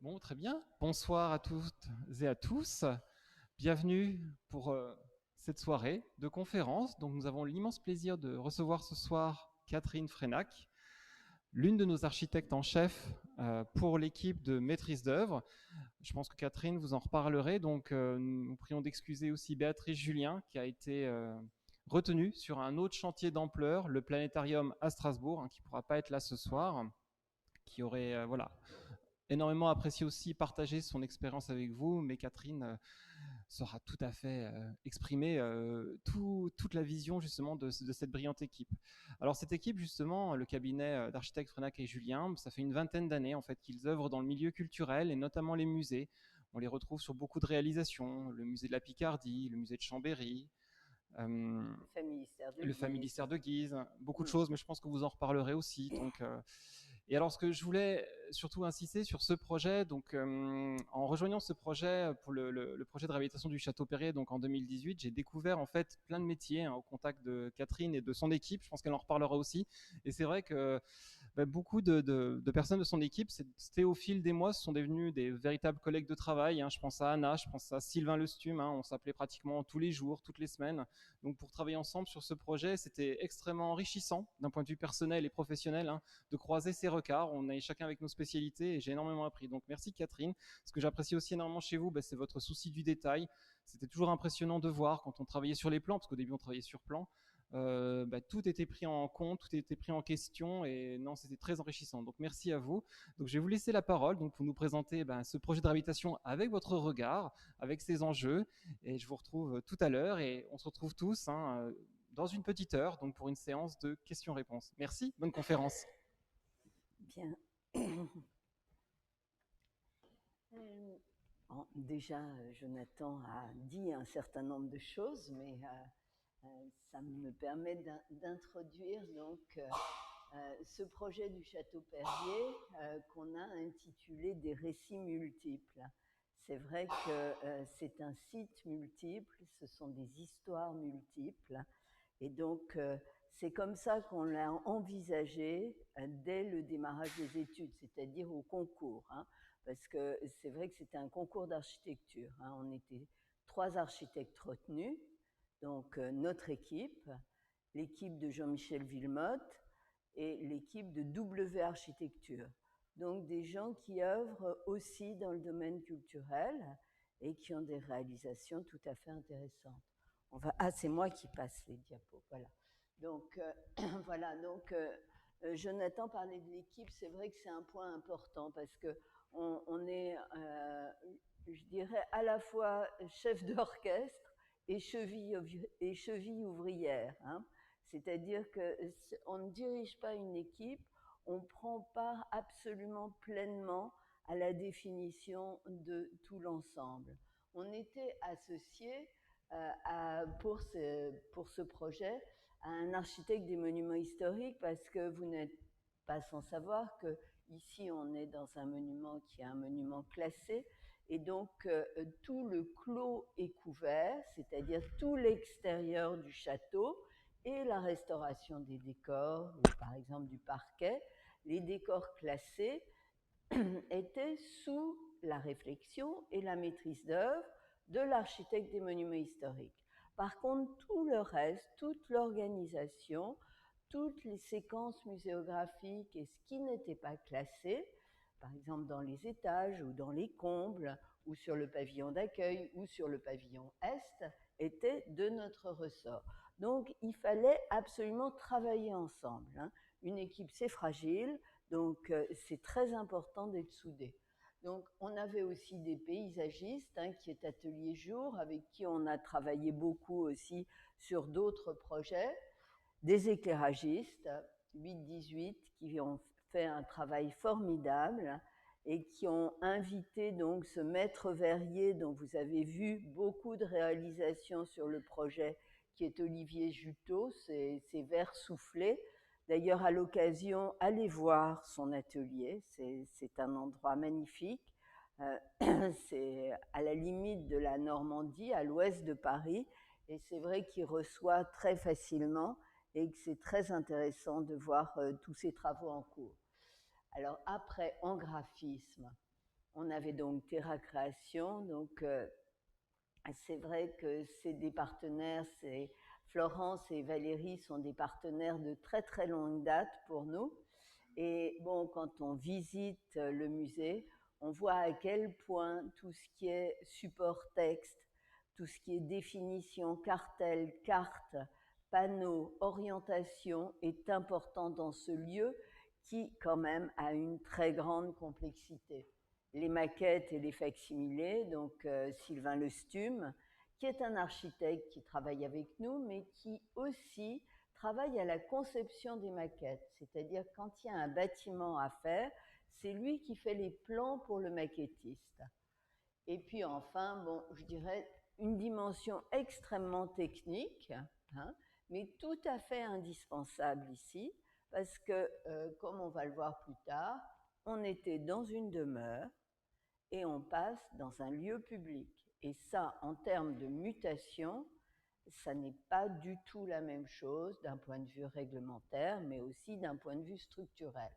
Bon, très bien. Bonsoir à toutes et à tous. Bienvenue pour cette soirée de conférence. Donc, nous avons l'immense plaisir de recevoir ce soir Catherine Frénac, l'une de nos architectes en chef pour l'équipe de maîtrise d'œuvre. Je pense que Catherine, vous en reparlerez. Donc, nous prions d'excuser aussi Béatrice Julien, qui a été retenue sur un autre chantier d'ampleur, le planétarium à Strasbourg, qui ne pourra pas être là ce soir, qui aurait énormément apprécié aussi partager son expérience avec vous, mais Catherine saura tout à fait exprimer toute la vision justement de cette brillante équipe. Alors cette équipe justement, le cabinet d'architectes Frenac et Julien, ça fait une vingtaine d'années en fait qu'ils œuvrent dans le milieu culturel et notamment les musées. On les retrouve sur beaucoup de réalisations, le musée de la Picardie, le musée de Chambéry, euh, Le Familistère de le Familistère Guise. de Guise, beaucoup de Mm. choses, mais je pense que vous en reparlerez aussi. Donc, et alors, ce que je voulais surtout insister sur ce projet, donc en rejoignant ce projet pour le projet de réhabilitation du Château Perrier, donc en 2018, j'ai découvert en fait plein de métiers au contact de Catherine et de son équipe. Je pense qu'elle en reparlera aussi. Et c'est vrai que beaucoup de personnes de son équipe, c'était au fil des mois, ce sont devenus des véritables collègues de travail. Je pense à Anna, je pense à Sylvain Lestume. On s'appelait pratiquement tous les jours, toutes les semaines. Donc pour travailler ensemble sur ce projet, c'était extrêmement enrichissant d'un point de vue personnel et professionnel de croiser ces regards. On est chacun avec nos spécialités et j'ai énormément appris. Donc merci Catherine. Ce que j'apprécie aussi énormément chez vous, c'est votre souci du détail. C'était toujours impressionnant de voir quand on travaillait sur les plans, parce qu'au début on travaillait sur plan, tout était pris en compte, tout était pris en question et non, c'était très enrichissant. Donc merci à vous. Donc je vais vous laisser la parole donc pour nous présenter ce projet de réhabilitation avec votre regard, avec ses enjeux et je vous retrouve tout à l'heure et on se retrouve tous dans une petite heure donc pour une séance de questions-réponses. Merci, bonne conférence. Bien. Déjà, Jonathan a dit un certain nombre de choses, mais ça me permet d'introduire donc ce projet du Château Perrier qu'on a intitulé des récits multiples. C'est vrai que c'est un site multiple, ce sont des histoires multiples, et donc c'est comme ça qu'on l'a envisagé dès le démarrage des études, c'est-à-dire au concours, parce que c'est vrai que c'était un concours d'architecture. On était 3 architectes retenus, donc notre équipe, l'équipe de Jean-Michel Villemotte et l'équipe de W Architecture. Donc des gens qui œuvrent aussi dans le domaine culturel et qui ont des réalisations tout à fait intéressantes. C'est moi qui passe les diapos, voilà. Donc, voilà, donc Jonathan parlait de l'équipe, c'est vrai que c'est un point important parce que on est, je dirais, à la fois chef d'orchestre et cheville ouvrière. C'est-à-dire qu'on ne dirige pas une équipe, on prend part absolument pleinement à la définition de tout l'ensemble. On était associés pour ce projet à un architecte des monuments historiques parce que vous n'êtes pas sans savoir que ici on est dans un monument qui est un monument classé et donc tout le clos est couvert, c'est-à-dire tout l'extérieur du château et la restauration des décors, par exemple du parquet, les décors classés étaient sous la réflexion et la maîtrise d'œuvre de l'architecte des monuments historiques. Par contre, tout le reste, toute l'organisation, toutes les séquences muséographiques et ce qui n'était pas classé, par exemple dans les étages ou dans les combles ou sur le pavillon d'accueil ou sur le pavillon Est, était de notre ressort. Donc, il fallait absolument travailler ensemble. Une équipe, c'est fragile, donc c'est très important d'être soudé. Donc, on avait aussi des paysagistes qui est Atelier Jour, avec qui on a travaillé beaucoup aussi sur d'autres projets, des éclairagistes, 8-18, qui ont fait un travail formidable et qui ont invité donc ce maître verrier dont vous avez vu beaucoup de réalisations sur le projet, qui est Olivier Juteau, ces verres soufflés. D'ailleurs, à l'occasion, allez voir son atelier, c'est un endroit magnifique. C'est à la limite de la Normandie, à l'ouest de Paris, et c'est vrai qu'il reçoit très facilement et que c'est très intéressant de voir tous ces travaux en cours. Alors après, en graphisme, On avait donc Terra Création, donc c'est vrai que c'est des partenaires, Florence et Valérie sont des partenaires de très très longue date pour nous. Et bon, quand on visite le musée, on voit à quel point tout ce qui est support texte, tout ce qui est définition, cartel, carte, panneaux, orientation est important dans ce lieu qui quand même a une très grande complexité. Les maquettes et les facsimilés, donc Sylvain Lestume, qui est un architecte qui travaille avec nous, mais qui aussi travaille à la conception des maquettes. C'est-à-dire quand il y a un bâtiment à faire, c'est lui qui fait les plans pour le maquettiste. Et puis enfin, bon, je dirais une dimension extrêmement technique, hein, mais tout à fait indispensable ici, parce que, comme on va le voir plus tard, on était dans une demeure et on passe dans un lieu public. Et ça, en termes de mutation, ça n'est pas du tout la même chose d'un point de vue réglementaire, mais aussi d'un point de vue structurel.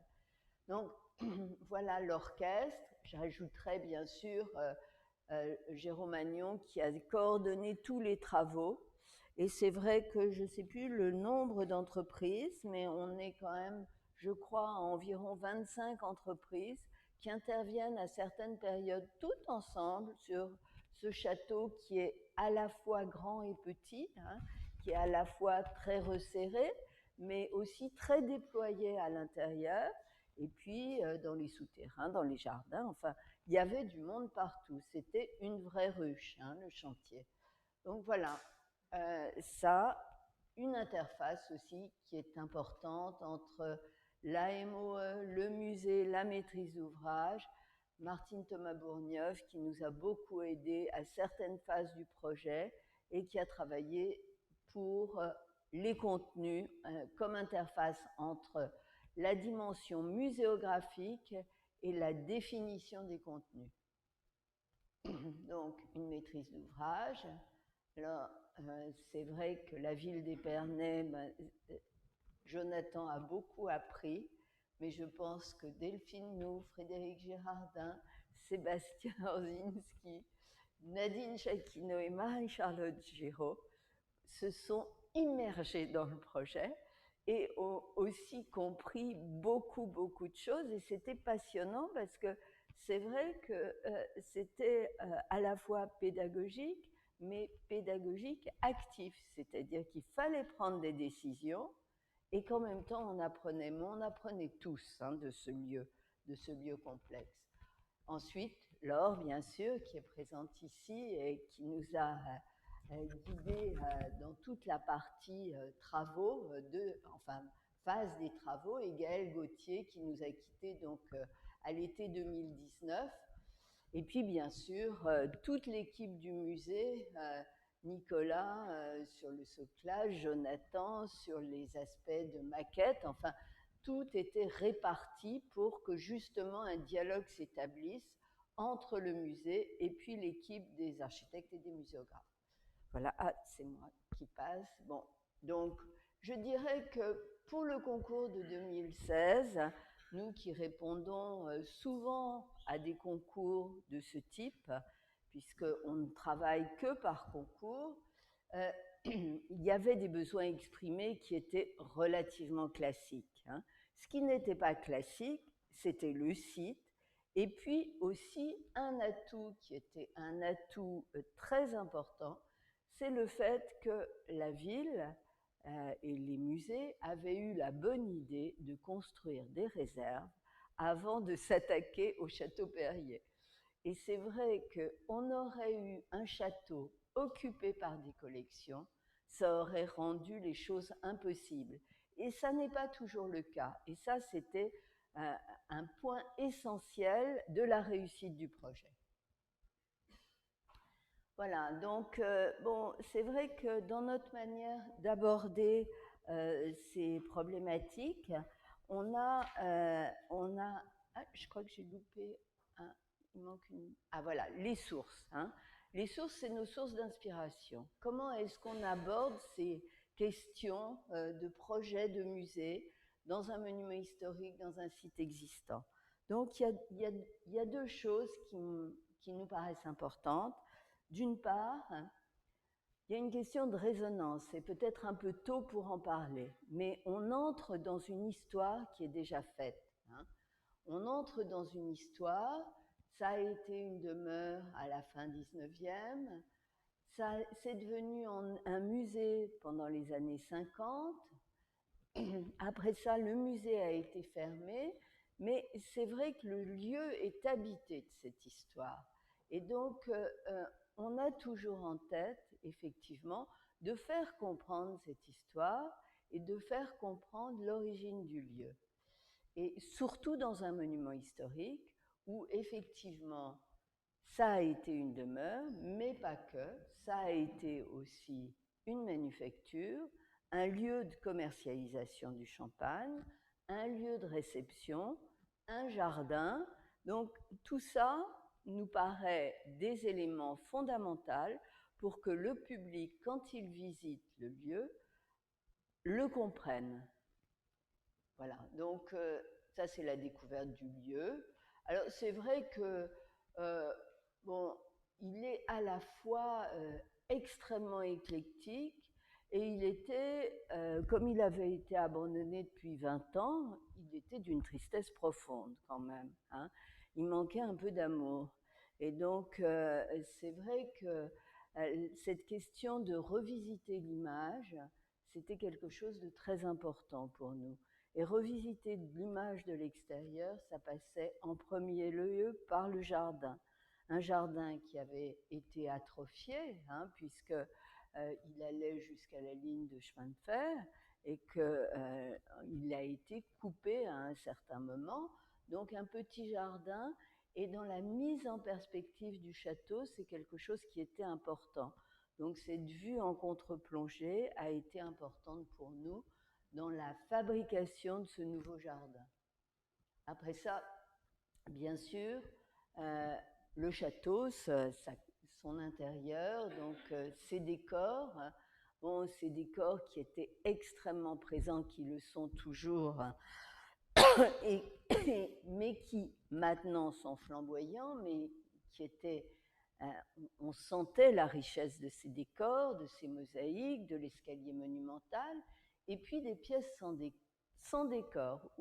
Donc, voilà l'orchestre. J'ajouterai bien sûr Jérôme Agnon qui a coordonné tous les travaux. Et c'est vrai que je ne sais plus le nombre d'entreprises, mais on est quand même, je crois, à environ 25 entreprises qui interviennent à certaines périodes toutes ensemble sur ce château qui est à la fois grand et petit, hein, qui est à la fois très resserré, mais aussi très déployé à l'intérieur, et puis dans les souterrains, dans les jardins, enfin, il y avait du monde partout. C'était une vraie ruche, hein, le chantier. Donc voilà, ça, une interface aussi qui est importante entre l'AMOE, le musée, la maîtrise d'ouvrage. Martine Thomas-Bourgneuf qui nous a beaucoup aidé à certaines phases du projet et qui a travaillé pour les contenus comme interface entre la dimension muséographique et la définition des contenus. Donc, une maîtrise d'ouvrage. Alors, c'est vrai que la ville d'Épernay, ben, Jonathan a beaucoup appris, mais je pense que Delphine Nou, Frédéric Girardin, Sébastien Orzinski, Nadine Jacquino et Marie-Charlotte Giraud se sont immergés dans le projet et ont aussi compris beaucoup, beaucoup de choses. Et c'était passionnant parce que c'est vrai que c'était à la fois pédagogique, mais pédagogique actif. C'est-à-dire qu'il fallait prendre des décisions et qu'en même temps on apprenait. Mais on apprenait tous hein, de ce lieu complexe. Ensuite, Laure, bien sûr, qui est présente ici et qui nous a guidés dans toute la partie travaux, phase des travaux, et Gaël Gauthier qui nous a quittés donc à l'été 2019. Et puis, bien sûr, toute l'équipe du musée, Nicolas sur le soclage, Jonathan sur les aspects de maquette, enfin, tout était réparti pour que justement un dialogue s'établisse entre le musée et puis l'équipe des architectes et des muséographes. Voilà, ah, c'est moi qui passe. Bon, donc je dirais que pour le concours de 2016, nous qui répondons souvent à des concours de ce type, puisqu'on ne travaille que par concours, il y avait des besoins exprimés qui étaient relativement classiques. Hein. Ce qui n'était pas classique, c'était le site, et puis aussi un atout qui était un atout très important, c'est le fait que la ville et les musées avaient eu la bonne idée de construire des réserves avant de s'attaquer au château Perrier. Et c'est vrai qu'on aurait eu un château occupé par des collections, ça aurait rendu les choses impossibles. Et ça n'est pas toujours le cas. Et ça, c'était un point essentiel de la réussite du projet. Voilà, donc bon, c'est vrai que dans notre manière d'aborder ces problématiques, on a ah, je crois que j'ai loupé il manque une, ah voilà, les sources. Hein. Les sources, c'est nos sources d'inspiration. Comment est-ce qu'on aborde ces questions de projets de musée dans un monument historique, dans un site existant? Donc il y a deux choses qui nous paraissent importantes. D'une part, il y a une question de résonance. C'est peut-être un peu tôt pour en parler, mais on entre dans une histoire qui est déjà faite. On entre dans une histoire, ça a été une demeure à la fin 19e, c'est devenu un musée pendant les années 50. Après ça, le musée a été fermé, mais c'est vrai que le lieu est habité de cette histoire. Et donc, on a toujours en tête, effectivement, de faire comprendre cette histoire et de faire comprendre l'origine du lieu. Et surtout dans un monument historique où, effectivement, ça a été une demeure, mais pas que, ça a été aussi une manufacture, un lieu de commercialisation du champagne, un lieu de réception, un jardin. Donc tout ça nous paraît des éléments fondamentaux pour que le public, quand il visite le lieu, le comprenne. Voilà, donc ça c'est la découverte du lieu. Alors c'est vrai que bon, il est à la fois extrêmement éclectique et il était, comme il avait été abandonné depuis 20 ans, il était d'une tristesse profonde quand même. Hein. Il manquait un peu d'amour. Et donc c'est vrai que cette question de revisiter l'image, c'était quelque chose de très important pour nous. Et revisiter l'image de l'extérieur, ça passait en premier lieu par le jardin. Un jardin qui avait été atrophié, puisqu'il allait jusqu'à la ligne de chemin de fer et qu'il a été coupé à un certain moment. Donc un petit jardin, et dans la mise en perspective du château, c'est quelque chose qui était important. Donc cette vue en contre-plongée a été importante pour nous dans la fabrication de ce nouveau jardin. Après ça, bien sûr, le château, son intérieur, donc ses décors, bon, ces décors qui étaient extrêmement présents, qui le sont toujours, mais qui maintenant sont flamboyants, mais qui étaient, on sentait la richesse de ces décors, de ces mosaïques, de l'escalier monumental, et puis des pièces sans décor,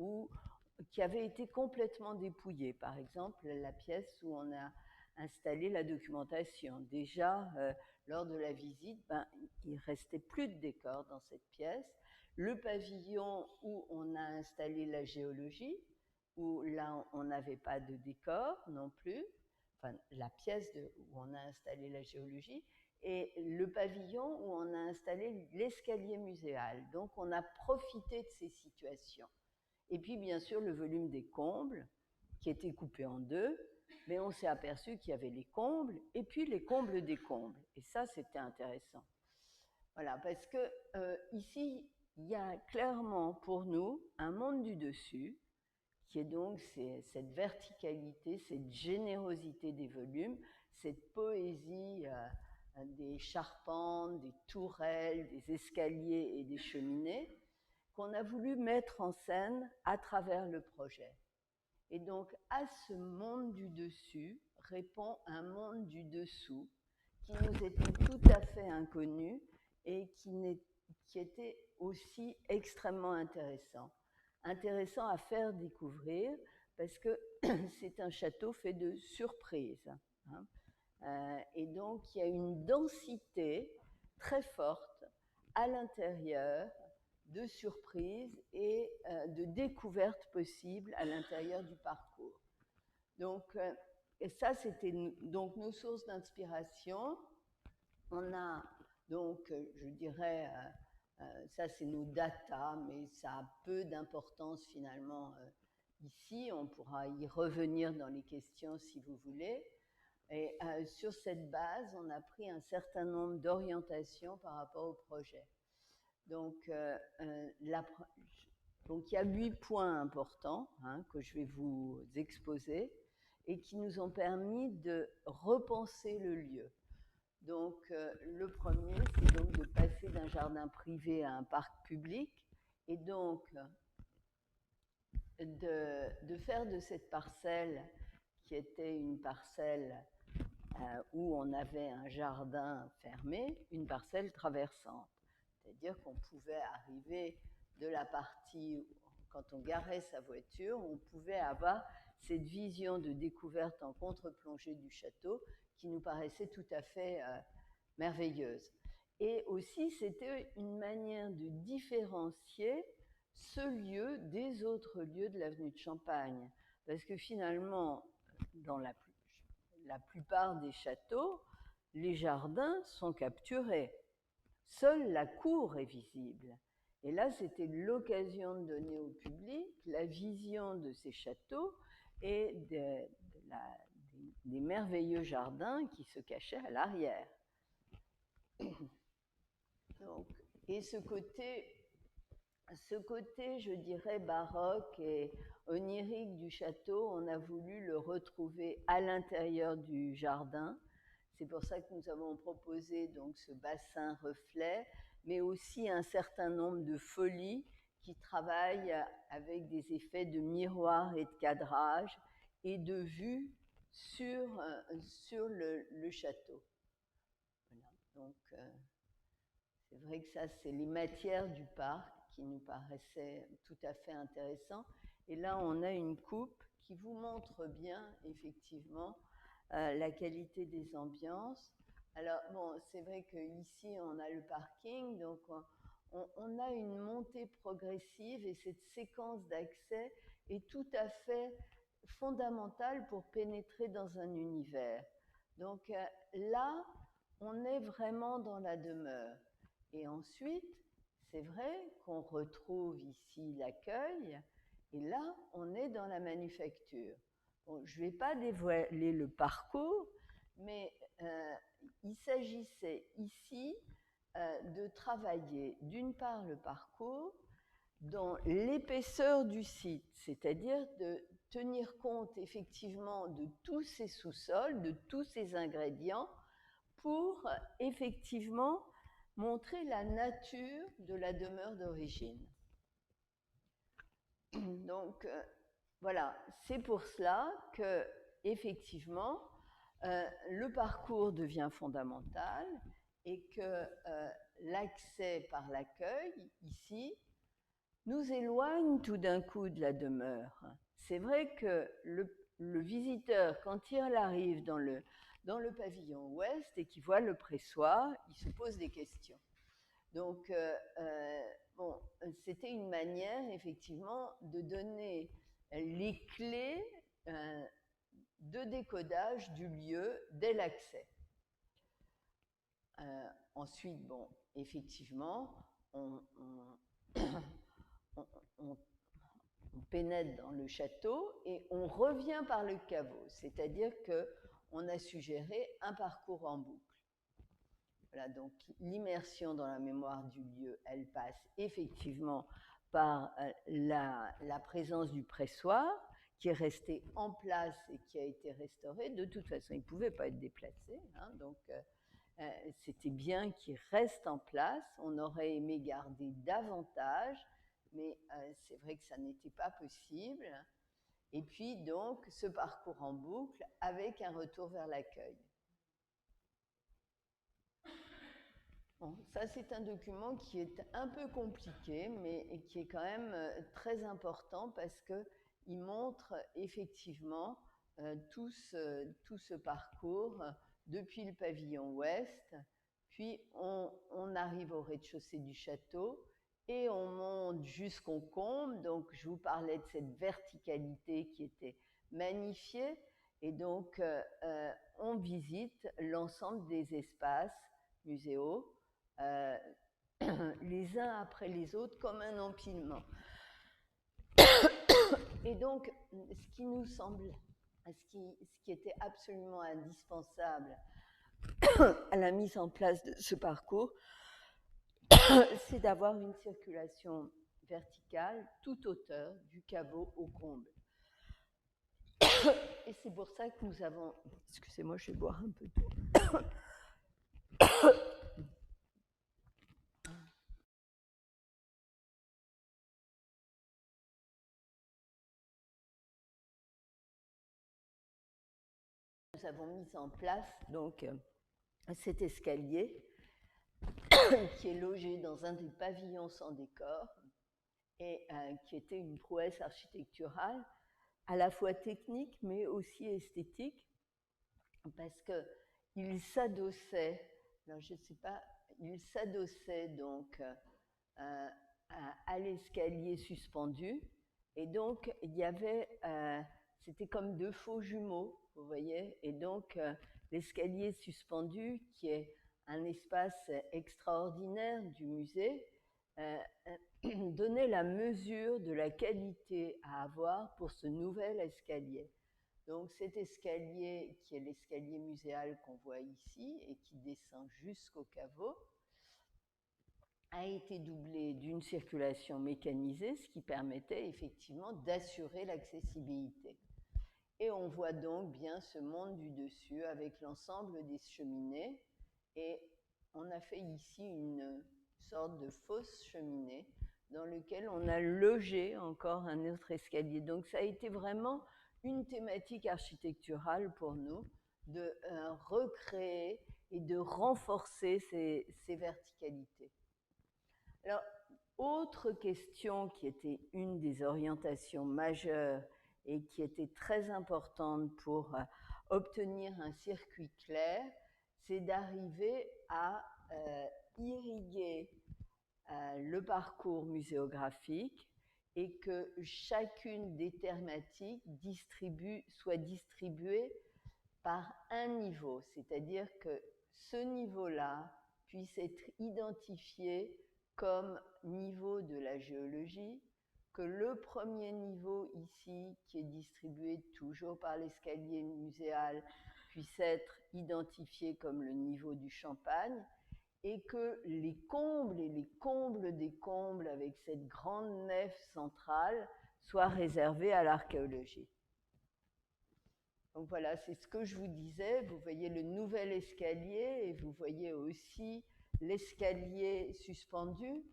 qui avaient été complètement dépouillées. Par exemple, la pièce où on a installé la documentation. Déjà, lors de la visite, il ne restait plus de décor dans cette pièce. Le pavillon où on a installé la géologie, où là, on n'avait pas de décor non plus, enfin, la pièce où on a installé la géologie, et le pavillon où on a installé l'escalier muséal. Donc, on a profité de ces situations. Et puis, bien sûr, le volume des combles, qui était coupé en deux, mais on s'est aperçu qu'il y avait les combles, et puis les combles des combles. Et ça, c'était intéressant. Voilà, parce que ici, il y a clairement pour nous un monde du dessus, qui est donc cette verticalité, cette générosité des volumes, cette poésie des charpentes, des tourelles, des escaliers et des cheminées, qu'on a voulu mettre en scène à travers le projet. Et donc, à ce monde du dessus répond un monde du dessous qui nous était tout à fait inconnu et qui était aussi extrêmement intéressant. Intéressant à faire découvrir parce que c'est un château fait de surprises. Et donc, il y a une densité très forte à l'intérieur de surprises et de découvertes possibles à l'intérieur du parcours. Donc, et ça, c'était donc nos sources d'inspiration. On a donc, je dirais, ça c'est nos data, mais ça a peu d'importance finalement ici. On pourra y revenir dans les questions si vous voulez. Et sur cette base, on a pris un certain nombre d'orientations par rapport au projet. Donc, donc il y a 8 points importants que je vais vous exposer et qui nous ont permis de repenser le lieu. Donc, le premier, c'est donc de passer d'un jardin privé à un parc public. Et donc, de faire de cette parcelle, qui était une parcelle où on avait un jardin fermé, une parcelle traversante. C'est-à-dire qu'on pouvait arriver de la partie, quand on garait sa voiture, on pouvait avoir cette vision de découverte en contre-plongée du château qui nous paraissait tout à fait merveilleuse. Et aussi, c'était une manière de différencier ce lieu des autres lieux de l'avenue de Champagne. Parce que finalement, dans la plupart des châteaux, les jardins sont capturés. Seule la cour est visible. Et là, c'était l'occasion de donner au public la vision de ces châteaux et des merveilleux jardins qui se cachaient à l'arrière. Et ce côté, je dirais, baroque et onirique du château, on a voulu le retrouver à l'intérieur du jardin. C'est pour ça que nous avons proposé donc ce bassin reflet, mais aussi un certain nombre de folies qui travaillent avec des effets de miroir et de cadrage et de vue sur le château. Voilà. Donc, c'est vrai que ça, c'est les matières du parc qui nous paraissaient tout à fait intéressants. Et là, on a une coupe qui vous montre bien, effectivement, la qualité des ambiances. Alors, bon, c'est vrai qu'ici, on a le parking, donc on a une montée progressive et cette séquence d'accès est tout à fait fondamentale pour pénétrer dans un univers. Donc là, on est vraiment dans la demeure. Et ensuite, c'est vrai qu'on retrouve ici l'accueil, et là, on est dans la manufacture. Bon, je ne vais pas dévoiler le parcours, mais il s'agissait ici de travailler d'une part le parcours dans l'épaisseur du site, c'est-à-dire de tenir compte effectivement de tous ces sous-sols, de tous ces ingrédients, pour effectivement montrer la nature de la demeure d'origine. Donc, voilà, c'est pour cela que, effectivement, le parcours devient fondamental et que l'accès par l'accueil, ici, nous éloigne tout d'un coup de la demeure. C'est vrai que le visiteur, quand il arrive dans le pavillon ouest et qu'il voit le pressoir, il se pose des questions. Donc, bon, c'était une manière, effectivement, de donner les clés de décodage du lieu dès l'accès. Ensuite, bon, effectivement, on pénètre dans le château et on revient par le caveau, c'est-à-dire qu'on a suggéré un parcours en boucle. Voilà, donc l'immersion dans la mémoire du lieu, elle passe effectivement par la présence du pressoir qui est resté en place et qui a été restauré. De toute façon, il ne pouvait pas être déplacé, hein, donc c'était bien qu'il reste en place. On aurait aimé garder davantage, mais c'est vrai que ça n'était pas possible. Et puis donc ce parcours en boucle avec un retour vers l'accueil. Bon, ça c'est un document qui est un peu compliqué, mais qui est quand même très important parce qu'il montre effectivement tout ce parcours depuis le pavillon ouest, puis on arrive au rez-de-chaussée du château et on monte jusqu'au comble. Donc je vous parlais de cette verticalité qui était magnifiée, et donc on visite l'ensemble des espaces muséaux, les uns après les autres comme un empilement. Et donc ce qui nous semble, ce qui était absolument indispensable à la mise en place de ce parcours, c'est d'avoir une circulation verticale toute hauteur du caveau au comble. Et c'est pour ça que nous avons... Excusez-moi, je vais boire un peu d'eau. avons mis en place donc cet escalier qui est logé dans un des pavillons sans décor et qui était une prouesse architecturale à la fois technique mais aussi esthétique, parce qu'il s'adossait, alors je ne sais pas, il s'adossait donc à l'escalier suspendu, et donc il y avait, c'était comme deux faux jumeaux, vous voyez, et donc l'escalier suspendu, qui est un espace extraordinaire du musée, donnait la mesure de la qualité à avoir pour ce nouvel escalier. Donc cet escalier, qui est l'escalier muséal qu'on voit ici et qui descend jusqu'au caveau, a été doublé d'une circulation mécanisée, ce qui permettait effectivement d'assurer l'accessibilité. Et on voit donc bien ce monde du dessus avec l'ensemble des cheminées, et on a fait ici une sorte de fausse cheminée dans lequel on a logé encore un autre escalier. Donc ça a été vraiment une thématique architecturale pour nous, de recréer et de renforcer ces verticalités. Alors, autre question qui était une des orientations majeures et qui était très importante pour obtenir un circuit clair, c'est d'arriver à irriguer le parcours muséographique et que chacune des thématiques soit distribuée par un niveau, c'est-à-dire que ce niveau-là puisse être identifié comme niveau de la géologie, que le premier niveau ici, qui est distribué toujours par l'escalier muséal, puisse être identifié comme le niveau du Champagne, et que les combles et les combles des combles avec cette grande nef centrale soient réservés à l'archéologie. Donc voilà, c'est ce que je vous disais. Vous voyez le nouvel escalier et vous voyez aussi l'escalier suspendu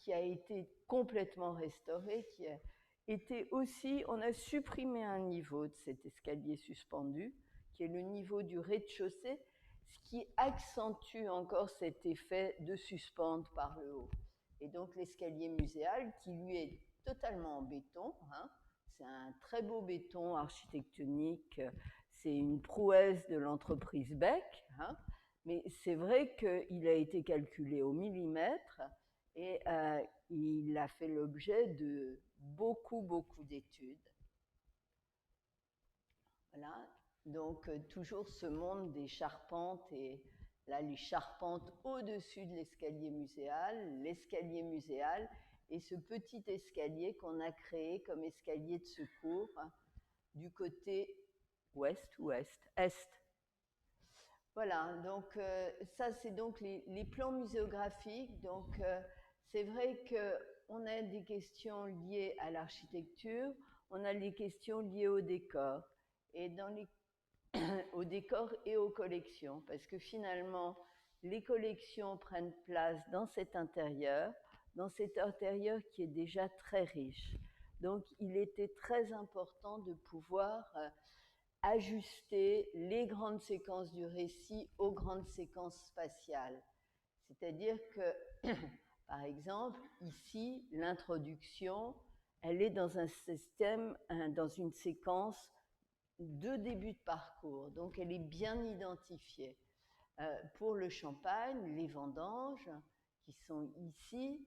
qui a été complètement restauré, qui a été aussi, on a supprimé un niveau de cet escalier suspendu, qui est le niveau du rez-de-chaussée, ce qui accentue encore cet effet de suspendre par le haut. Et donc l'escalier muséal, qui lui est totalement en béton, hein, c'est un très beau béton architectonique, c'est une prouesse de l'entreprise Beck, hein, mais c'est vrai qu'il a été calculé au millimètre et il a fait l'objet de beaucoup d'études. Voilà, donc toujours ce monde des charpentes, et là les charpentes au-dessus de l'escalier muséal, et ce petit escalier qu'on a créé comme escalier de secours du côté est. Voilà, donc ça c'est donc les plans muséographiques. Donc c'est vrai qu'on a des questions liées à l'architecture, on a des questions liées au décor, et au décor et aux collections, parce que finalement les collections prennent place dans cet intérieur qui est déjà très riche. Donc il était très important de pouvoir ajuster les grandes séquences du récit aux grandes séquences spatiales. C'est-à-dire que, par exemple, ici, l'introduction, elle est dans un système, dans une séquence de début de parcours, donc elle est bien identifiée. Pour le Champagne, les vendanges qui sont ici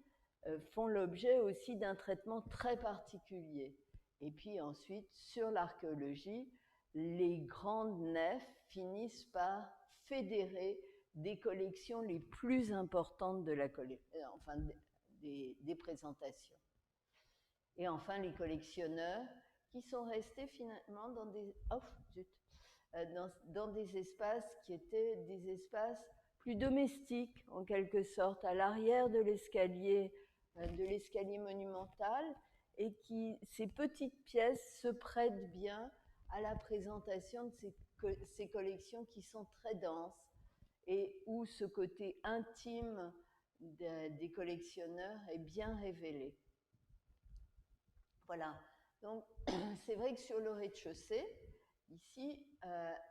font l'objet aussi d'un traitement très particulier. Et puis ensuite, sur l'archéologie, les grandes nefs finissent par fédérer des collections les plus importantes de la enfin des présentations. Et enfin, les collectionneurs qui sont restés finalement dans des dans des espaces qui étaient des espaces plus domestiques, en quelque sorte, à l'arrière de l'escalier monumental, et ces petites pièces se prêtent bien à la présentation de ces collections qui sont très denses, et où ce côté intime des collectionneurs est bien révélé. Voilà. Donc, c'est vrai que sur le rez-de-chaussée, Ici,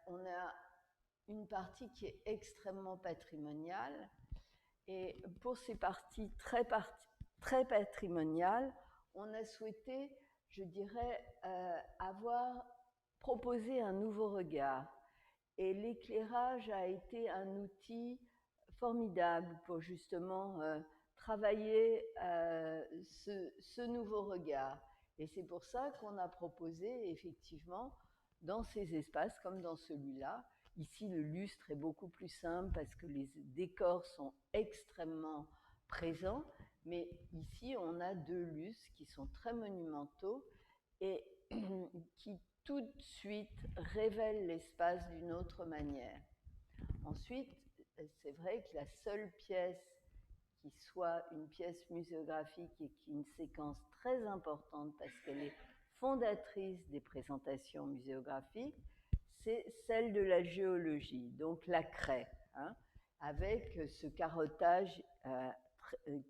on a une partie qui est extrêmement patrimoniale. Et pour ces parties très patrimoniales, on a souhaité, je dirais, avoir proposé un nouveau regard. Et l'éclairage a été un outil formidable pour justement travailler ce nouveau regard. Et c'est pour ça qu'on a proposé effectivement dans ces espaces comme dans celui-là. Ici, le lustre est beaucoup plus simple parce que les décors sont extrêmement présents, mais ici, on a deux lustres qui sont très monumentaux et qui tout de suite révèlent l'espace d'une autre manière. Ensuite, c'est vrai que la seule pièce qui soit une pièce muséographique et qui est une séquence très importante parce qu'elle est fondatrice des présentations muséographiques, c'est celle de la géologie, donc la craie, hein, avec ce carottage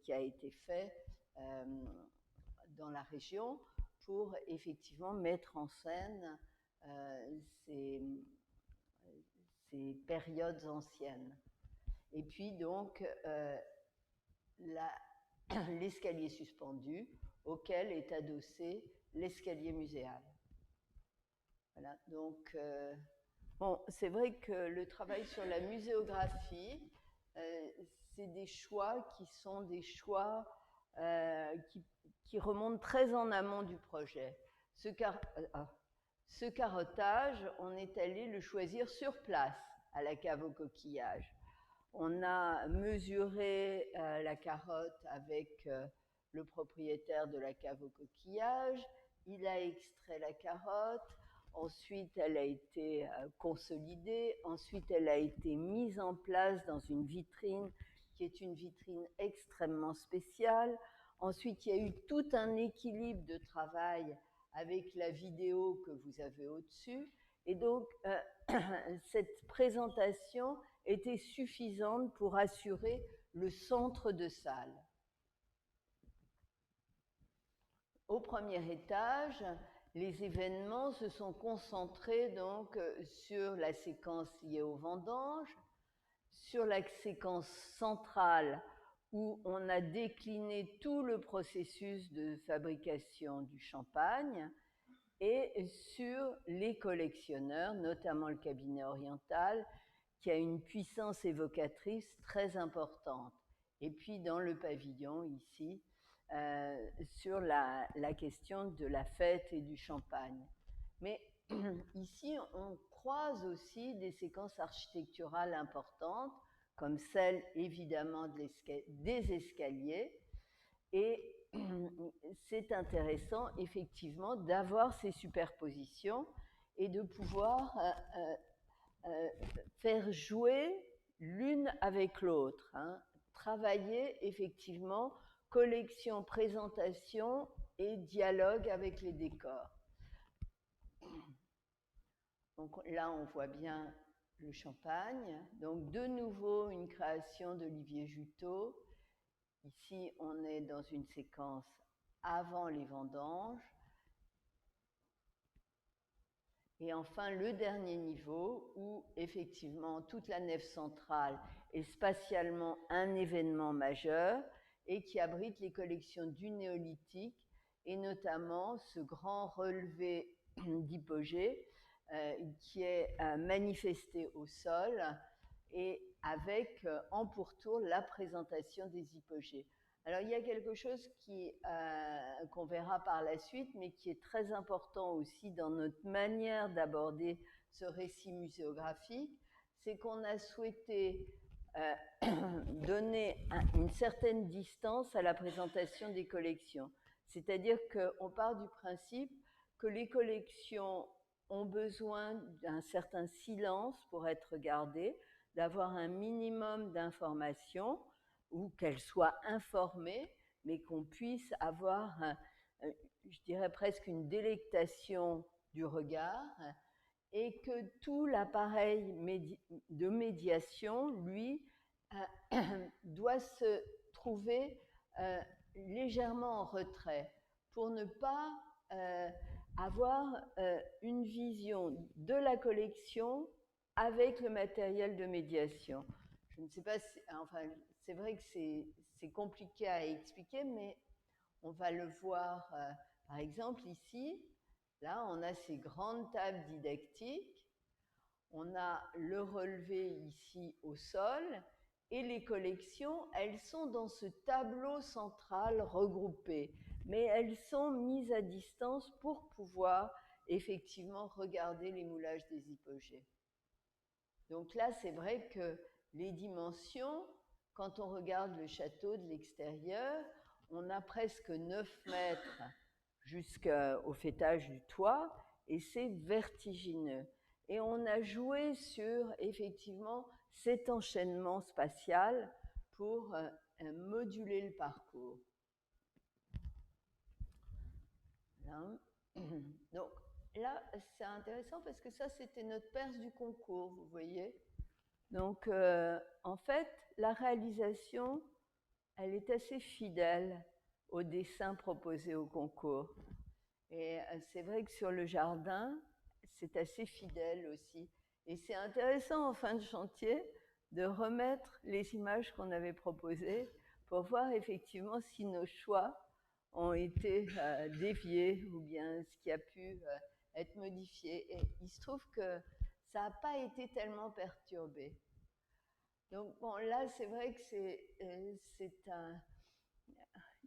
qui a été fait dans la région pour effectivement mettre en scène ces périodes anciennes. Et puis donc l'escalier suspendu auquel est adossé l'escalier muséal. Voilà, donc bon, c'est vrai que le travail sur la muséographie, c'est des choix qui sont des choix qui remontent très en amont du projet. Ce carottage, on est allé le choisir sur place à la cave aux coquillages. On a mesuré la carotte avec le propriétaire de la cave aux coquillages. Il a extrait la carotte. Ensuite, elle a été consolidée. Ensuite, elle a été mise en place dans une vitrine qui est une vitrine extrêmement spéciale. Ensuite, il y a eu tout un équilibre de travail avec la vidéo que vous avez au-dessus. Et donc, cette présentation était suffisante pour assurer le centre de salle. Au premier étage, les événements se sont concentrés donc sur la séquence liée aux vendanges, sur la séquence centrale où on a décliné tout le processus de fabrication du champagne et sur les collectionneurs, notamment le cabinet oriental, qui a une puissance évocatrice très importante. Et puis dans le pavillon ici, sur la question de la fête et du champagne. Mais ici, on croise aussi des séquences architecturales importantes, comme celle évidemment des escaliers. Et c'est intéressant effectivement d'avoir ces superpositions et de pouvoir faire jouer l'une avec l'autre, hein, travailler effectivement collection, présentation et dialogue avec les décors. Donc là, on voit bien le champagne. Donc de nouveau, une création d'Olivier Juteau. Ici, on est dans une séquence avant les vendanges. Et enfin, le dernier niveau, où effectivement toute la nef centrale est spatialement un événement majeur et qui abrite les collections du néolithique et notamment ce grand relevé d'hypogée qui est manifesté au sol et avec en pourtour la présentation des hypogées. Alors, il y a quelque chose qu'on verra par la suite, mais qui est très important aussi dans notre manière d'aborder ce récit muséographique, c'est qu'on a souhaité donner une certaine distance à la présentation des collections. C'est-à-dire qu'on part du principe que les collections ont besoin d'un certain silence pour être regardées, d'avoir un minimum d'informations, ou qu'elles soient informées, mais qu'on puisse avoir, je dirais presque une délectation du regard, et que tout l'appareil de médiation, lui, doit se trouver légèrement en retrait pour ne pas avoir une vision de la collection avec le matériel de médiation. Je ne sais pas si, enfin, c'est vrai que c'est compliqué à expliquer, mais on va le voir, par exemple, ici. Là, on a ces grandes tables didactiques. On a le relevé ici au sol. Et les collections, elles sont dans ce tableau central regroupé. Mais elles sont mises à distance pour pouvoir effectivement regarder les moulages des hypogées. Donc là, c'est vrai que les dimensions, quand on regarde le château de l'extérieur, on a presque 9 mètres jusqu'au faîtage du toit, et c'est vertigineux. Et on a joué sur, effectivement, cet enchaînement spatial pour moduler le parcours. Là. Donc là, c'est intéressant parce que ça, c'était notre perce du concours, vous voyez. Donc, en fait, la réalisation, elle est assez fidèle au dessin proposé au concours. Et c'est vrai que sur le jardin, c'est assez fidèle aussi. Et c'est intéressant en fin de chantier de remettre les images qu'on avait proposées pour voir effectivement si nos choix ont été déviés ou bien ce qui a pu être modifié. Et il se trouve que ça n'a pas été tellement perturbé. Donc bon, là, c'est vrai que c'est un...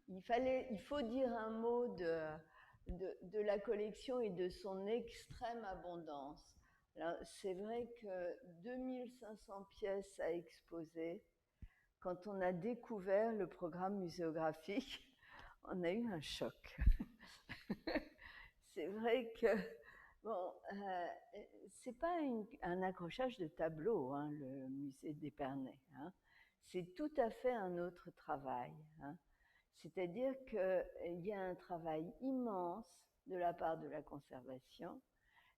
Il faut dire un mot de la collection et de son extrême abondance. C'est vrai que 2500 pièces à exposer, quand on a découvert le programme muséographique, on a eu un choc. C'est vrai que, bon, c'est pas un accrochage de tableau, hein, le musée d'Épernay. Hein. C'est tout à fait un autre travail. Hein. C'est-à-dire qu'il y a un travail immense de la part de la conservation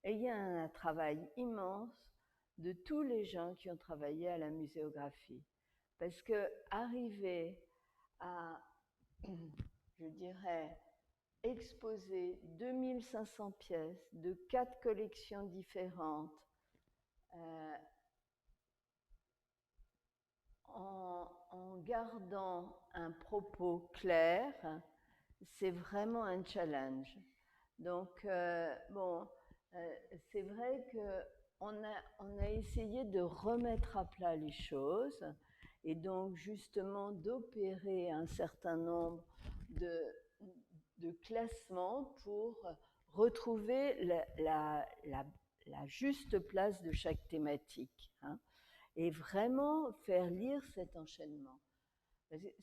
et il y a un travail immense de tous les gens qui ont travaillé à la muséographie. Parce que arriver à, je dirais, exposer 2500 pièces de 4 collections différentes en gardant un propos clair, c'est vraiment un challenge. Donc, bon, c'est vrai qu'on a essayé de remettre à plat les choses et donc justement d'opérer un certain nombre de classements pour retrouver la juste place de chaque thématique. Hein, et vraiment faire lire cet enchaînement.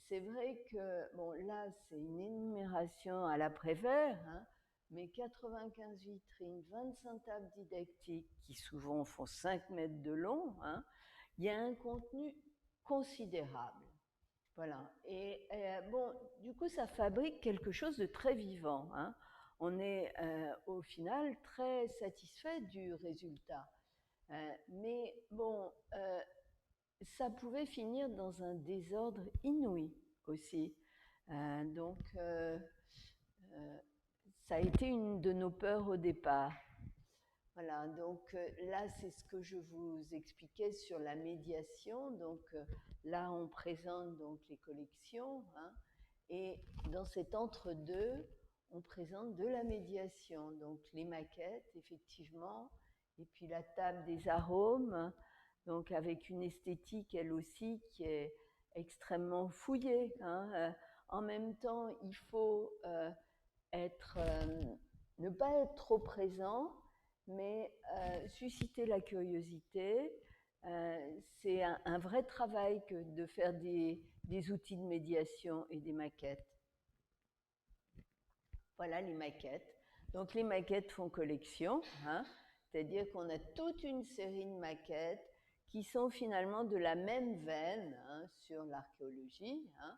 C'est vrai que, bon, là, c'est une énumération à l'après-vert, hein, mais 95 vitrines, 25 tables didactiques qui souvent font 5 mètres de long, hein, il y a un contenu considérable. Voilà. Et bon, du coup, ça fabrique quelque chose de très vivant. Hein. On est au final très satisfait du résultat. Mais bon, ça pouvait finir dans un désordre inouï aussi. Donc, ça a été une de nos peurs au départ. Voilà, donc là, c'est ce que je vous expliquais sur la médiation. Donc là, on présente donc les collections. Hein, et dans cet entre-deux, on présente de la médiation. Donc les maquettes, effectivement, et puis la table des arômes, donc avec une esthétique, elle aussi, qui est extrêmement fouillée. Hein. En même temps, il faut ne pas être trop présent, mais susciter la curiosité. C'est un vrai travail que de faire des outils de médiation et des maquettes. Voilà les maquettes. Donc les maquettes font collection, hein, c'est-à-dire qu'on a toute une série de maquettes qui sont finalement de la même veine, hein, sur l'archéologie. Hein.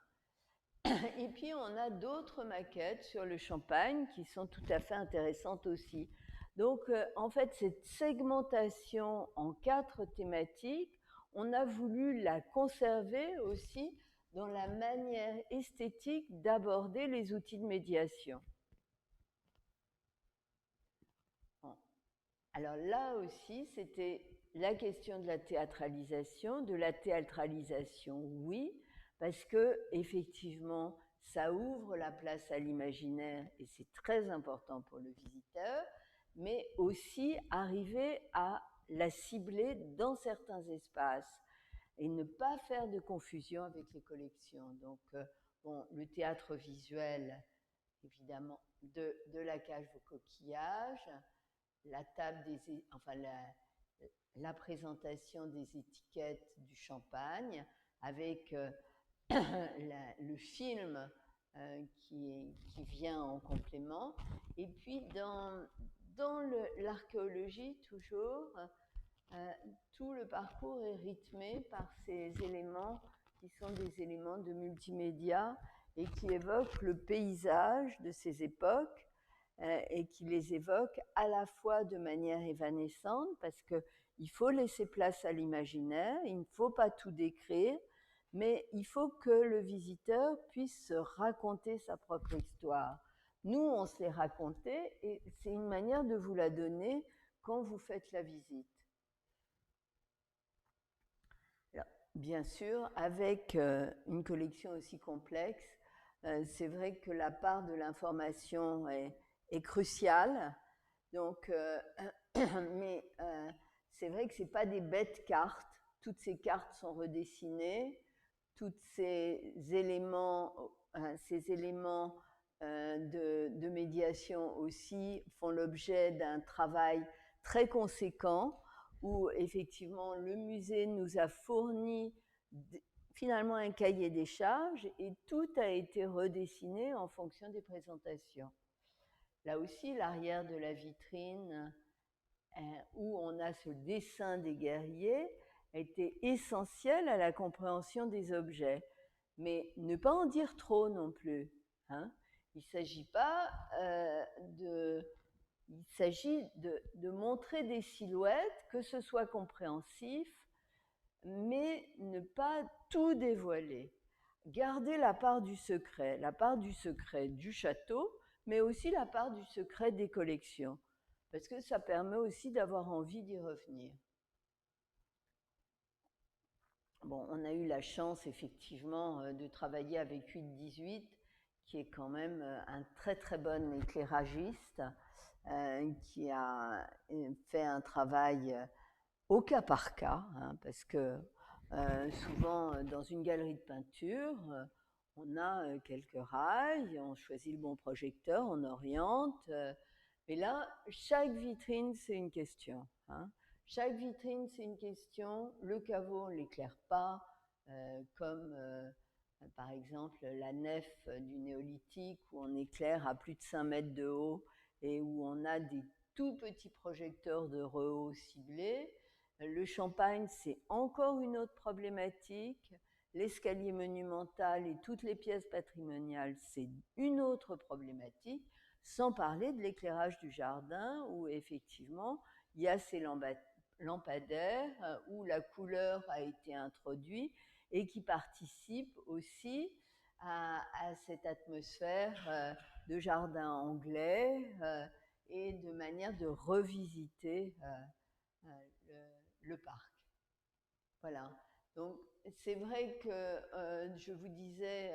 Et puis on a d'autres maquettes sur le Champagne qui sont tout à fait intéressantes aussi. Donc en fait, cette segmentation en 4 thématiques, on a voulu la conserver aussi dans la manière esthétique d'aborder les outils de médiation. Alors là aussi, c'était la question de la théâtralisation, oui, parce que effectivement, ça ouvre la place à l'imaginaire et c'est très important pour le visiteur, mais aussi arriver à la cibler dans certains espaces et ne pas faire de confusion avec les collections. Donc, bon, le théâtre visuel, évidemment, de la cage aux coquillages, la table enfin la présentation des étiquettes du champagne avec le film qui vient en complément. Et puis dans l'archéologie, toujours, tout le parcours est rythmé par ces éléments qui sont des éléments de multimédia et qui évoquent le paysage de ces époques et qui les évoquent à la fois de manière évanescente parce qu'il faut laisser place à l'imaginaire, il ne faut pas tout décrire, mais il faut que le visiteur puisse se raconter sa propre histoire. Nous, on se l'est raconté et c'est une manière de vous la donner quand vous faites la visite. Alors, bien sûr, avec une collection aussi complexe, c'est vrai que la part de l'information est cruciale. Donc, mais c'est vrai que ce n'est pas des bêtes cartes. Toutes ces cartes sont redessinées. Tous ces éléments de médiation aussi font l'objet d'un travail très conséquent où effectivement le musée nous a fourni finalement un cahier des charges et tout a été redessiné en fonction des présentations. Là aussi, l'arrière de la vitrine où on a ce dessin des guerriers a été essentiel à la compréhension des objets. Mais ne pas en dire trop non plus. Hein. Il ne s'agit pas Il s'agit de montrer des silhouettes, que ce soit compréhensif, mais ne pas tout dévoiler. Garder la part du secret du château, mais aussi la part du secret des collections, parce que ça permet aussi d'avoir envie d'y revenir. Bon, on a eu la chance effectivement de travailler avec 8-18, qui est quand même un très très bon éclairagiste, qui a fait un travail au cas par cas, hein, parce que souvent dans une galerie de peinture, on a quelques rails, on choisit le bon projecteur, on oriente, mais là, chaque vitrine, c'est une question. Hein. Chaque vitrine, c'est une question. Le caveau, on ne l'éclaire pas, comme par exemple la nef du néolithique, où on éclaire à plus de 5 mètres de haut et où on a des tout petits projecteurs de rehaut ciblés. Le champagne, c'est encore une autre problématique. L'escalier monumental et toutes les pièces patrimoniales, c'est une autre problématique, sans parler de l'éclairage du jardin, où effectivement, il y a ces lampadaires, où la couleur a été introduite et qui participent aussi à cette atmosphère de jardin anglais et de manière de revisiter le parc. Voilà. Donc, c'est vrai que je vous disais,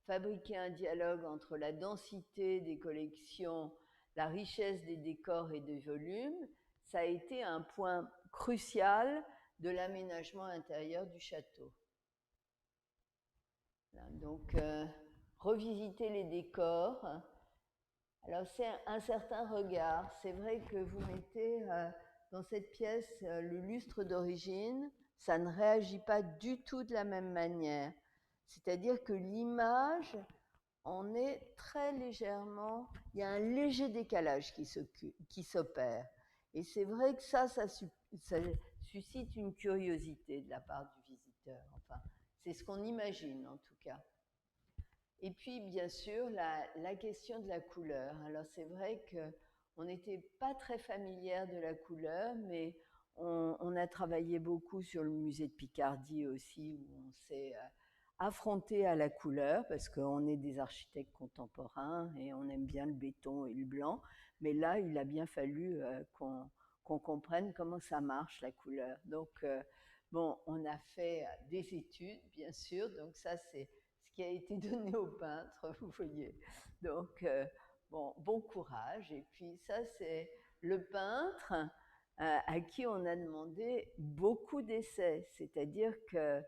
fabriquer un dialogue entre la densité des collections, la richesse des décors et des volumes, ça a été un point crucial de l'aménagement intérieur du château. Voilà. Donc, revisiter les décors. Alors, c'est un certain regard. C'est vrai que vous mettez dans cette pièce le lustre d'origine, ça ne réagit pas du tout de la même manière. C'est-à-dire que l'image, on est très légèrement, il y a un léger décalage qui s'opère. Et c'est vrai que ça suscite une curiosité de la part du visiteur. Enfin, c'est ce qu'on imagine en tout cas. Et puis, bien sûr, la question de la couleur. Alors, c'est vrai qu'on n'était pas très familière de la couleur, mais on a travaillé beaucoup sur le musée de Picardie aussi, où on s'est affronté à la couleur, parce qu'on est des architectes contemporains et on aime bien le béton et le blanc. Mais là, il a bien fallu qu'on comprenne comment ça marche, la couleur. Donc, bon, on a fait des études, bien sûr, donc ça, c'est ce qui a été donné aux peintres, vous voyez. Donc, bon courage. Et puis ça, c'est le peintre à qui on a demandé beaucoup d'essais, c'est-à-dire que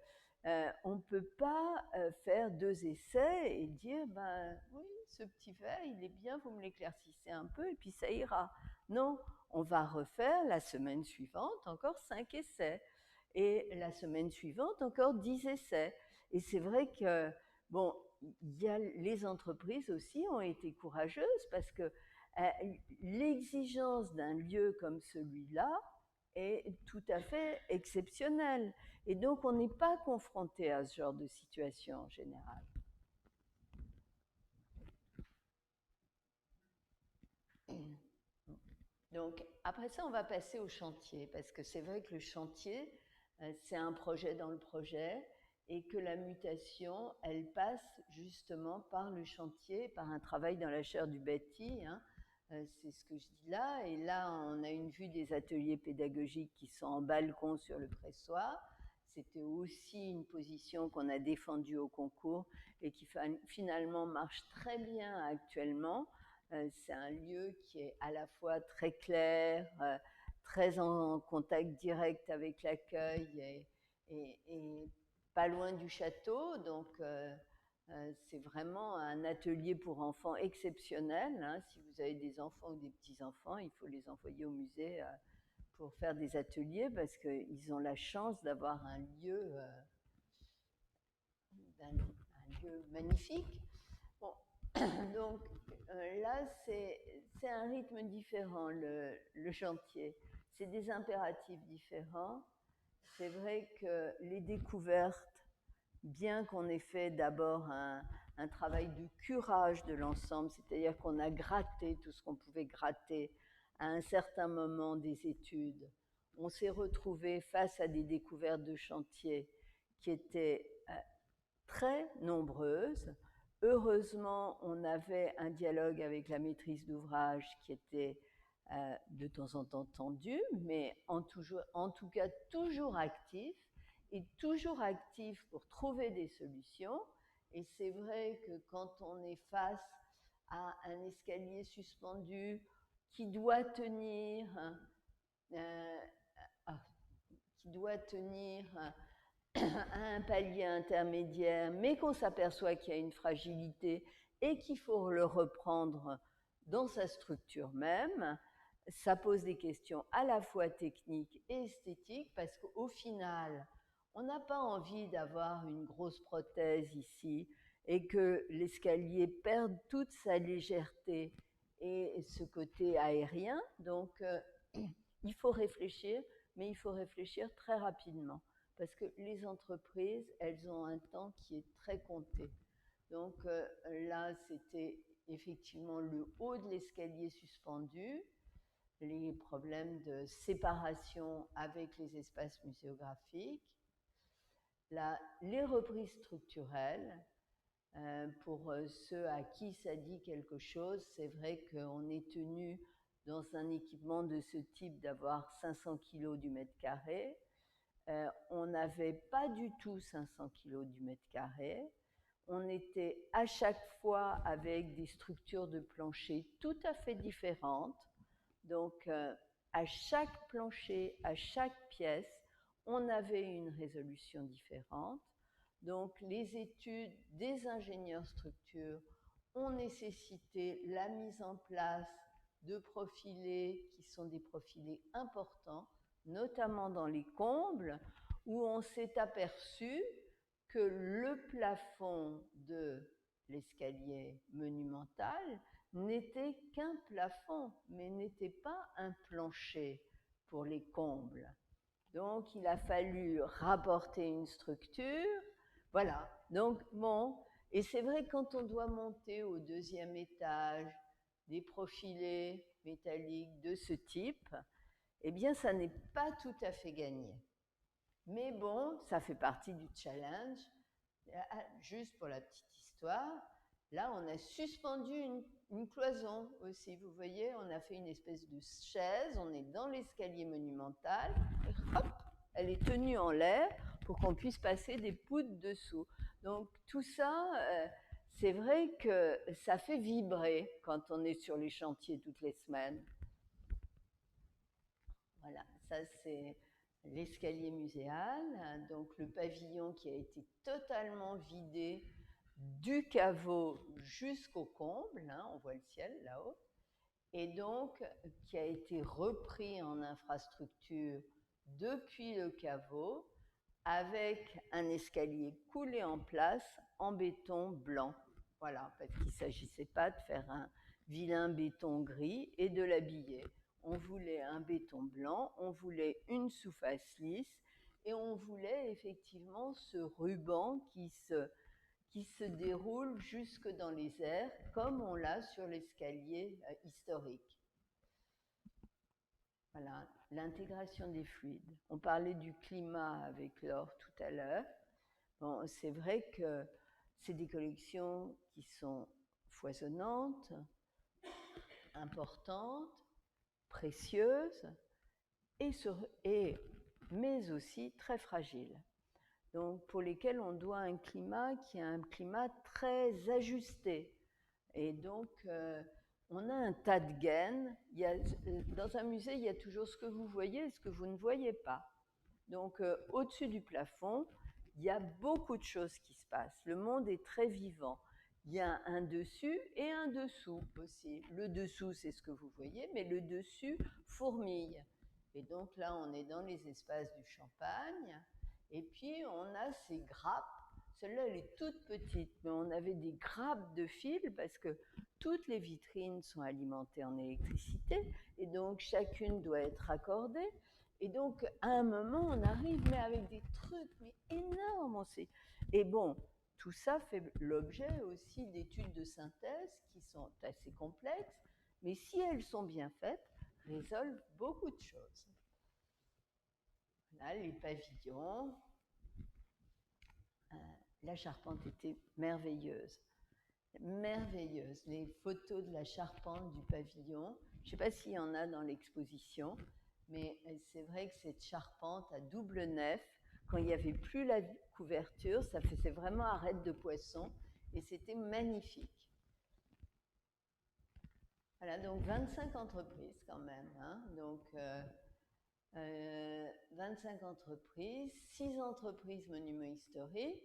on ne peut pas faire 2 essais et dire, ben oui, ce petit verre, il est bien, vous me l'éclaircissez un peu et puis ça ira. Non, on va refaire la semaine suivante encore 5 essais et la semaine suivante encore 10 essais. Et c'est vrai que, bon, les entreprises aussi ont été courageuses parce que l'exigence d'un lieu comme celui-là est tout à fait exceptionnelle. Et donc, on n'est pas confronté à ce genre de situation en général. Donc, après ça, on va passer au chantier, parce que c'est vrai que le chantier, c'est un projet dans le projet, et que la mutation, elle passe justement par le chantier, par un travail dans la chair du bâti, hein. C'est ce que je dis là. Et là, on a une vue des ateliers pédagogiques qui sont en balcon sur le pressoir. C'était aussi une position qu'on a défendue au concours et qui finalement marche très bien actuellement. C'est un lieu qui est à la fois très clair, très en contact direct avec l'accueil et pas loin du château. Donc, c'est vraiment un atelier pour enfants exceptionnel, hein. Si vous avez des enfants ou des petits-enfants, il faut les envoyer au musée pour faire des ateliers parce qu'ils ont la chance d'avoir un lieu magnifique. Bon, donc là, c'est un rythme différent, le chantier. C'est des impératifs différents. C'est vrai que les découvertes, bien qu'on ait fait d'abord un travail de curage de l'ensemble, c'est-à-dire qu'on a gratté tout ce qu'on pouvait gratter à un certain moment des études, on s'est retrouvé face à des découvertes de chantier qui étaient très nombreuses. Heureusement, on avait un dialogue avec la maîtrise d'ouvrage qui était de temps en temps tendu, mais en tout cas toujours actif, et toujours actif pour trouver des solutions. Et c'est vrai que quand on est face à un escalier suspendu qui doit tenir, euh, qui doit tenir à un palier intermédiaire, mais qu'on s'aperçoit qu'il y a une fragilité et qu'il faut le reprendre dans sa structure même, ça pose des questions à la fois techniques et esthétiques, parce qu'au final, on n'a pas envie d'avoir une grosse prothèse ici et que l'escalier perde toute sa légèreté et ce côté aérien. Donc, il faut réfléchir, mais il faut réfléchir très rapidement, parce que les entreprises, elles ont un temps qui est très compté. Donc là, c'était effectivement le haut de l'escalier suspendu, les problèmes de séparation avec les espaces muséographiques, les reprises structurelles. Pour ceux à qui ça dit quelque chose, c'est vrai qu'on est tenu dans un équipement de ce type d'avoir 500 kg du mètre carré. On n'avait pas du tout 500 kg du mètre carré. On était à chaque fois avec des structures de plancher tout à fait différentes. Donc, à chaque plancher, à chaque pièce, on avait une résolution différente. Donc, les études des ingénieurs structures ont nécessité la mise en place de profilés qui sont des profilés importants, notamment dans les combles, où on s'est aperçu que le plafond de l'escalier monumental n'était qu'un plafond, mais n'était pas un plancher pour les combles. Donc, il a fallu rapporter une structure. Voilà. Donc, bon, et c'est vrai, quand on doit monter au 2e étage des profilés métalliques de ce type, eh bien, ça n'est pas tout à fait gagné. Mais bon, ça fait partie du challenge. Juste pour la petite histoire, là, on a suspendu une cloison aussi. Vous voyez, on a fait une espèce de chaise, on est dans l'escalier monumental, et hop, elle est tenue en l'air pour qu'on puisse passer des poutres dessous. Donc tout ça, c'est vrai que ça fait vibrer quand on est sur les chantiers toutes les semaines. Voilà, ça c'est l'escalier muséal, donc le pavillon qui a été totalement vidé du caveau jusqu'au comble, hein, on voit le ciel là-haut, et donc qui a été repris en infrastructure depuis le caveau avec un escalier coulé en place en béton blanc. Voilà, parce qu'il ne s'agissait pas de faire un vilain béton gris et de l'habiller. On voulait un béton blanc, on voulait une sous-face lisse et on voulait effectivement ce ruban qui se déroule jusque dans les airs, comme on l'a sur l'escalier historique. Voilà, l'intégration des fluides. On parlait du climat avec Laure tout à l'heure. Bon, c'est vrai que c'est des collections qui sont foisonnantes, importantes, précieuses, mais aussi très fragiles. Donc, pour lesquelles on doit un climat qui est un climat très ajusté. Et donc, on a un tas de gaines. Dans un musée, il y a toujours ce que vous voyez et ce que vous ne voyez pas. Donc, au-dessus du plafond, il y a beaucoup de choses qui se passent. Le monde est très vivant. Il y a un dessus et un dessous aussi. Le dessous, c'est ce que vous voyez, mais le dessus fourmille. Et donc là, on est dans les espaces du Champagne. Et puis, on a ces grappes. Celle-là, elle est toute petite, mais on avait des grappes de fils parce que toutes les vitrines sont alimentées en électricité et donc chacune doit être raccordée. Et donc, à un moment, on arrive, mais avec des trucs mais énormes aussi. Et bon, tout ça fait l'objet aussi d'études de synthèse qui sont assez complexes, mais si elles sont bien faites, résolvent beaucoup de choses. Là, les pavillons. La charpente était merveilleuse. Merveilleuse. Les photos de la charpente du pavillon. Je ne sais pas s'il y en a dans l'exposition, mais c'est vrai que cette charpente à double nef, quand il n'y avait plus la couverture, ça faisait vraiment arête de poisson et c'était magnifique. Voilà, donc 25 entreprises quand même. Hein, donc 25 entreprises, 6 entreprises monuments historiques.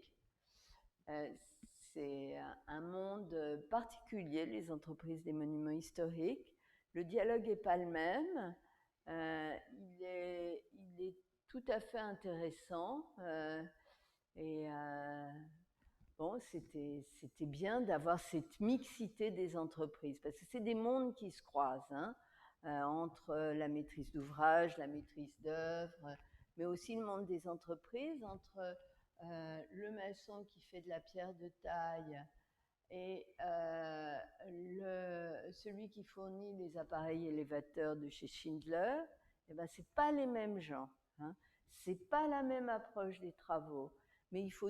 C'est un monde particulier, les entreprises des monuments historiques. Le dialogue n'est pas le même. Il est tout à fait intéressant. Bon, c'était bien d'avoir cette mixité des entreprises, parce que c'est des mondes qui se croisent, hein, entre la maîtrise d'ouvrage, la maîtrise d'œuvre, mais aussi le monde des entreprises, entre le maçon qui fait de la pierre de taille et celui qui fournit les appareils élévateurs de chez Schindler. Eh ben, c'est pas les mêmes gens, hein. C'est pas la même approche des travaux, mais il faut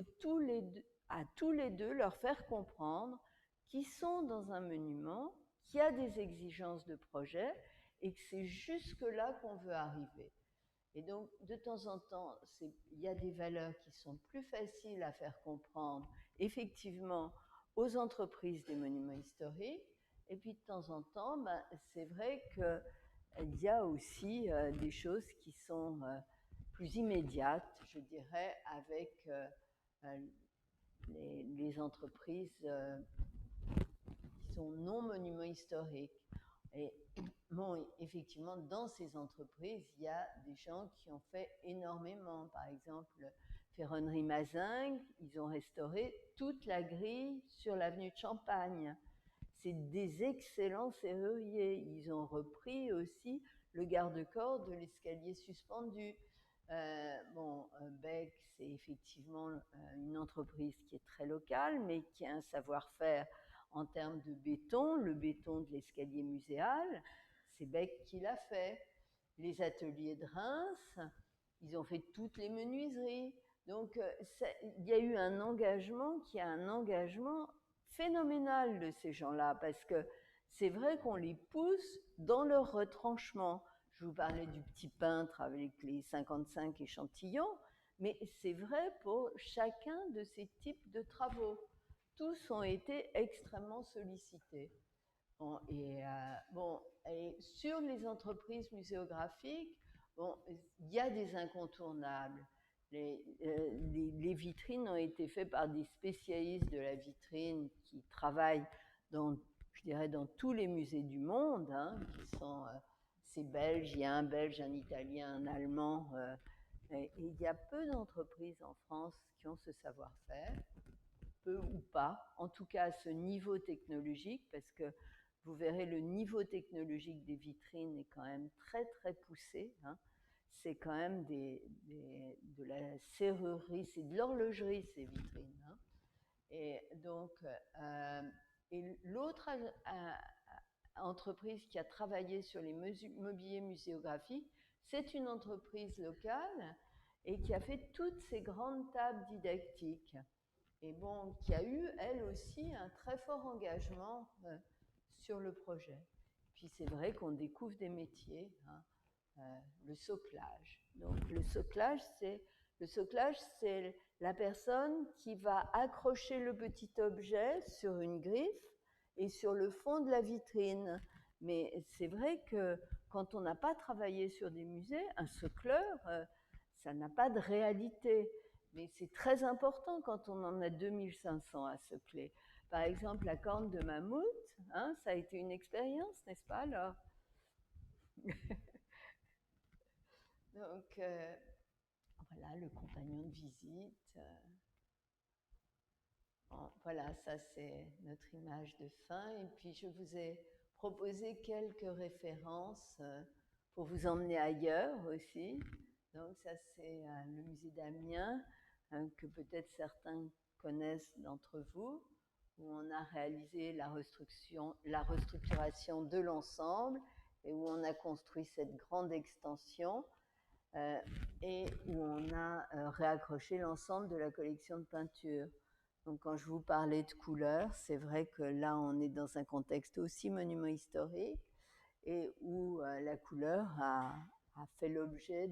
à tous les deux leur faire comprendre qu'ils sont dans un monument, qu'il y a des exigences de projet et que c'est jusque-là qu'on veut arriver. Et donc, de temps en temps, il y a des valeurs qui sont plus faciles à faire comprendre, effectivement, aux entreprises des monuments historiques. Et puis, de temps en temps, ben, c'est vrai qu'il y a aussi des choses qui sont plus immédiates, je dirais, avec les entreprises qui sont non monuments historiques. Et bon, effectivement, dans ces entreprises, il y a des gens qui ont fait énormément. Par exemple, Ferronnerie Mazingue, ils ont restauré toute la grille sur l'avenue de Champagne. C'est des excellents serruriers. Ils ont repris aussi le garde-corps de l'escalier suspendu. Beck, c'est effectivement une entreprise qui est très locale, mais qui a un savoir-faire en termes de béton. Le béton de l'escalier muséal, c'est Beck qui l'a fait. Les ateliers de Reims, ils ont fait toutes les menuiseries. Donc, il y a eu un engagement qui a un engagement phénoménal de ces gens-là, parce que c'est vrai qu'on les pousse dans leur retranchement. Je vous parlais du petit peintre avec les 55 échantillons, mais c'est vrai pour chacun de ces types de travaux. Tous ont été extrêmement sollicités. Bon, et sur les entreprises muséographiques, bon, il y a des incontournables. Les vitrines ont été faites par des spécialistes de la vitrine qui travaillent dans, je dirais, dans tous les musées du monde, hein, qui sont ces Belges, il y a un Belge, un Italien, un Allemand, et il y a peu d'entreprises en France qui ont ce savoir-faire, peu ou pas, en tout cas à ce niveau technologique, parce que vous verrez, le niveau technologique des vitrines est quand même très, très poussé. Hein. C'est quand même de la serrurerie, c'est de l'horlogerie, ces vitrines. Hein. Et donc, l'autre entreprise qui a travaillé sur les mobiliers muséographiques, c'est une entreprise locale et qui a fait toutes ces grandes tables didactiques. Et bon, qui a eu, elle aussi, un très fort engagement sur le projet. Puis c'est vrai qu'on découvre des métiers, hein, le soclage. Donc le soclage, c'est la personne qui va accrocher le petit objet sur une griffe et sur le fond de la vitrine. Mais c'est vrai que quand on n'a pas travaillé sur des musées, un socleur, ça n'a pas de réalité. Mais c'est très important quand on en a 2500 à socler. Par exemple, la corne de mammouth, hein, ça a été une expérience, n'est-ce pas, alors? Donc, voilà, le compagnon de visite. Bon, voilà, ça c'est notre image de fin. Et puis, je vous ai proposé quelques références pour vous emmener ailleurs aussi. Donc, ça c'est le musée d'Amiens, que peut-être certains connaissent d'entre vous, où on a réalisé la restructuration de l'ensemble et où on a construit cette grande extension et où on a réaccroché l'ensemble de la collection de peinture. Donc quand je vous parlais de couleurs, c'est vrai que là on est dans un contexte aussi monument historique et où la couleur a fait l'objet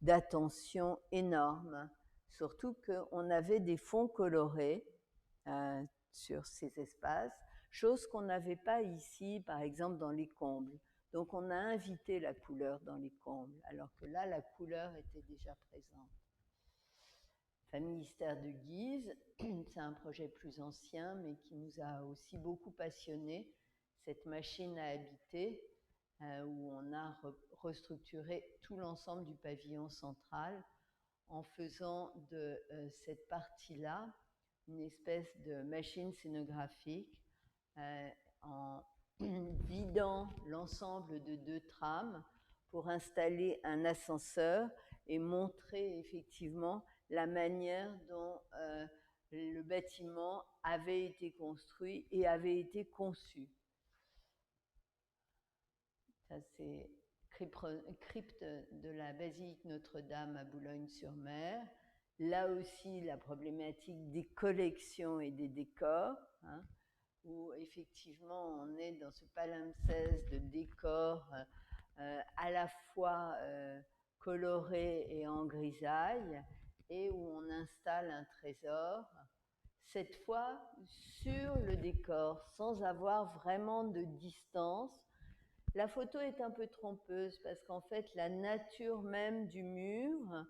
d'attention énorme. Surtout qu'on avait des fonds colorés sur ces espaces, chose qu'on n'avait pas ici, par exemple, dans les combles. Donc, on a invité la couleur dans les combles, alors que là, la couleur était déjà présente. Famille Mystère de Guise, c'est un projet plus ancien, mais qui nous a aussi beaucoup passionnés. Cette machine à habiter, où on a restructuré tout l'ensemble du pavillon central en faisant de cette partie-là une espèce de machine scénographique en vidant l'ensemble de 2 trames pour installer un ascenseur et montrer effectivement la manière dont le bâtiment avait été construit et avait été conçu. Ça, c'est crypte de la basilique Notre-Dame à Boulogne-sur-Mer. Là aussi, la problématique des collections et des décors, hein, où effectivement on est dans ce palimpseste de décors à la fois colorés et en grisaille, et où on installe un trésor, cette fois sur le décor, sans avoir vraiment de distance. La photo est un peu trompeuse parce qu'en fait, la nature même du mur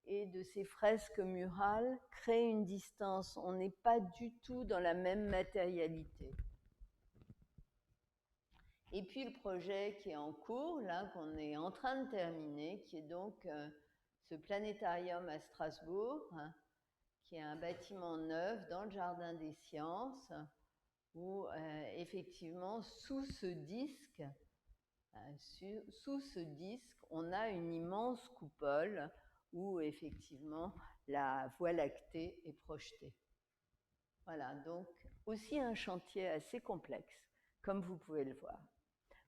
et de ces fresques murales crée une distance. On n'est pas du tout dans la même matérialité. Et puis le projet qui est en cours, là, qu'on est en train de terminer, qui est donc ce planétarium à Strasbourg, hein, qui est un bâtiment neuf dans le Jardin des Sciences, où effectivement, sous ce disque, on a une immense coupole où effectivement la Voie lactée est projetée. Voilà, donc aussi un chantier assez complexe, comme vous pouvez le voir.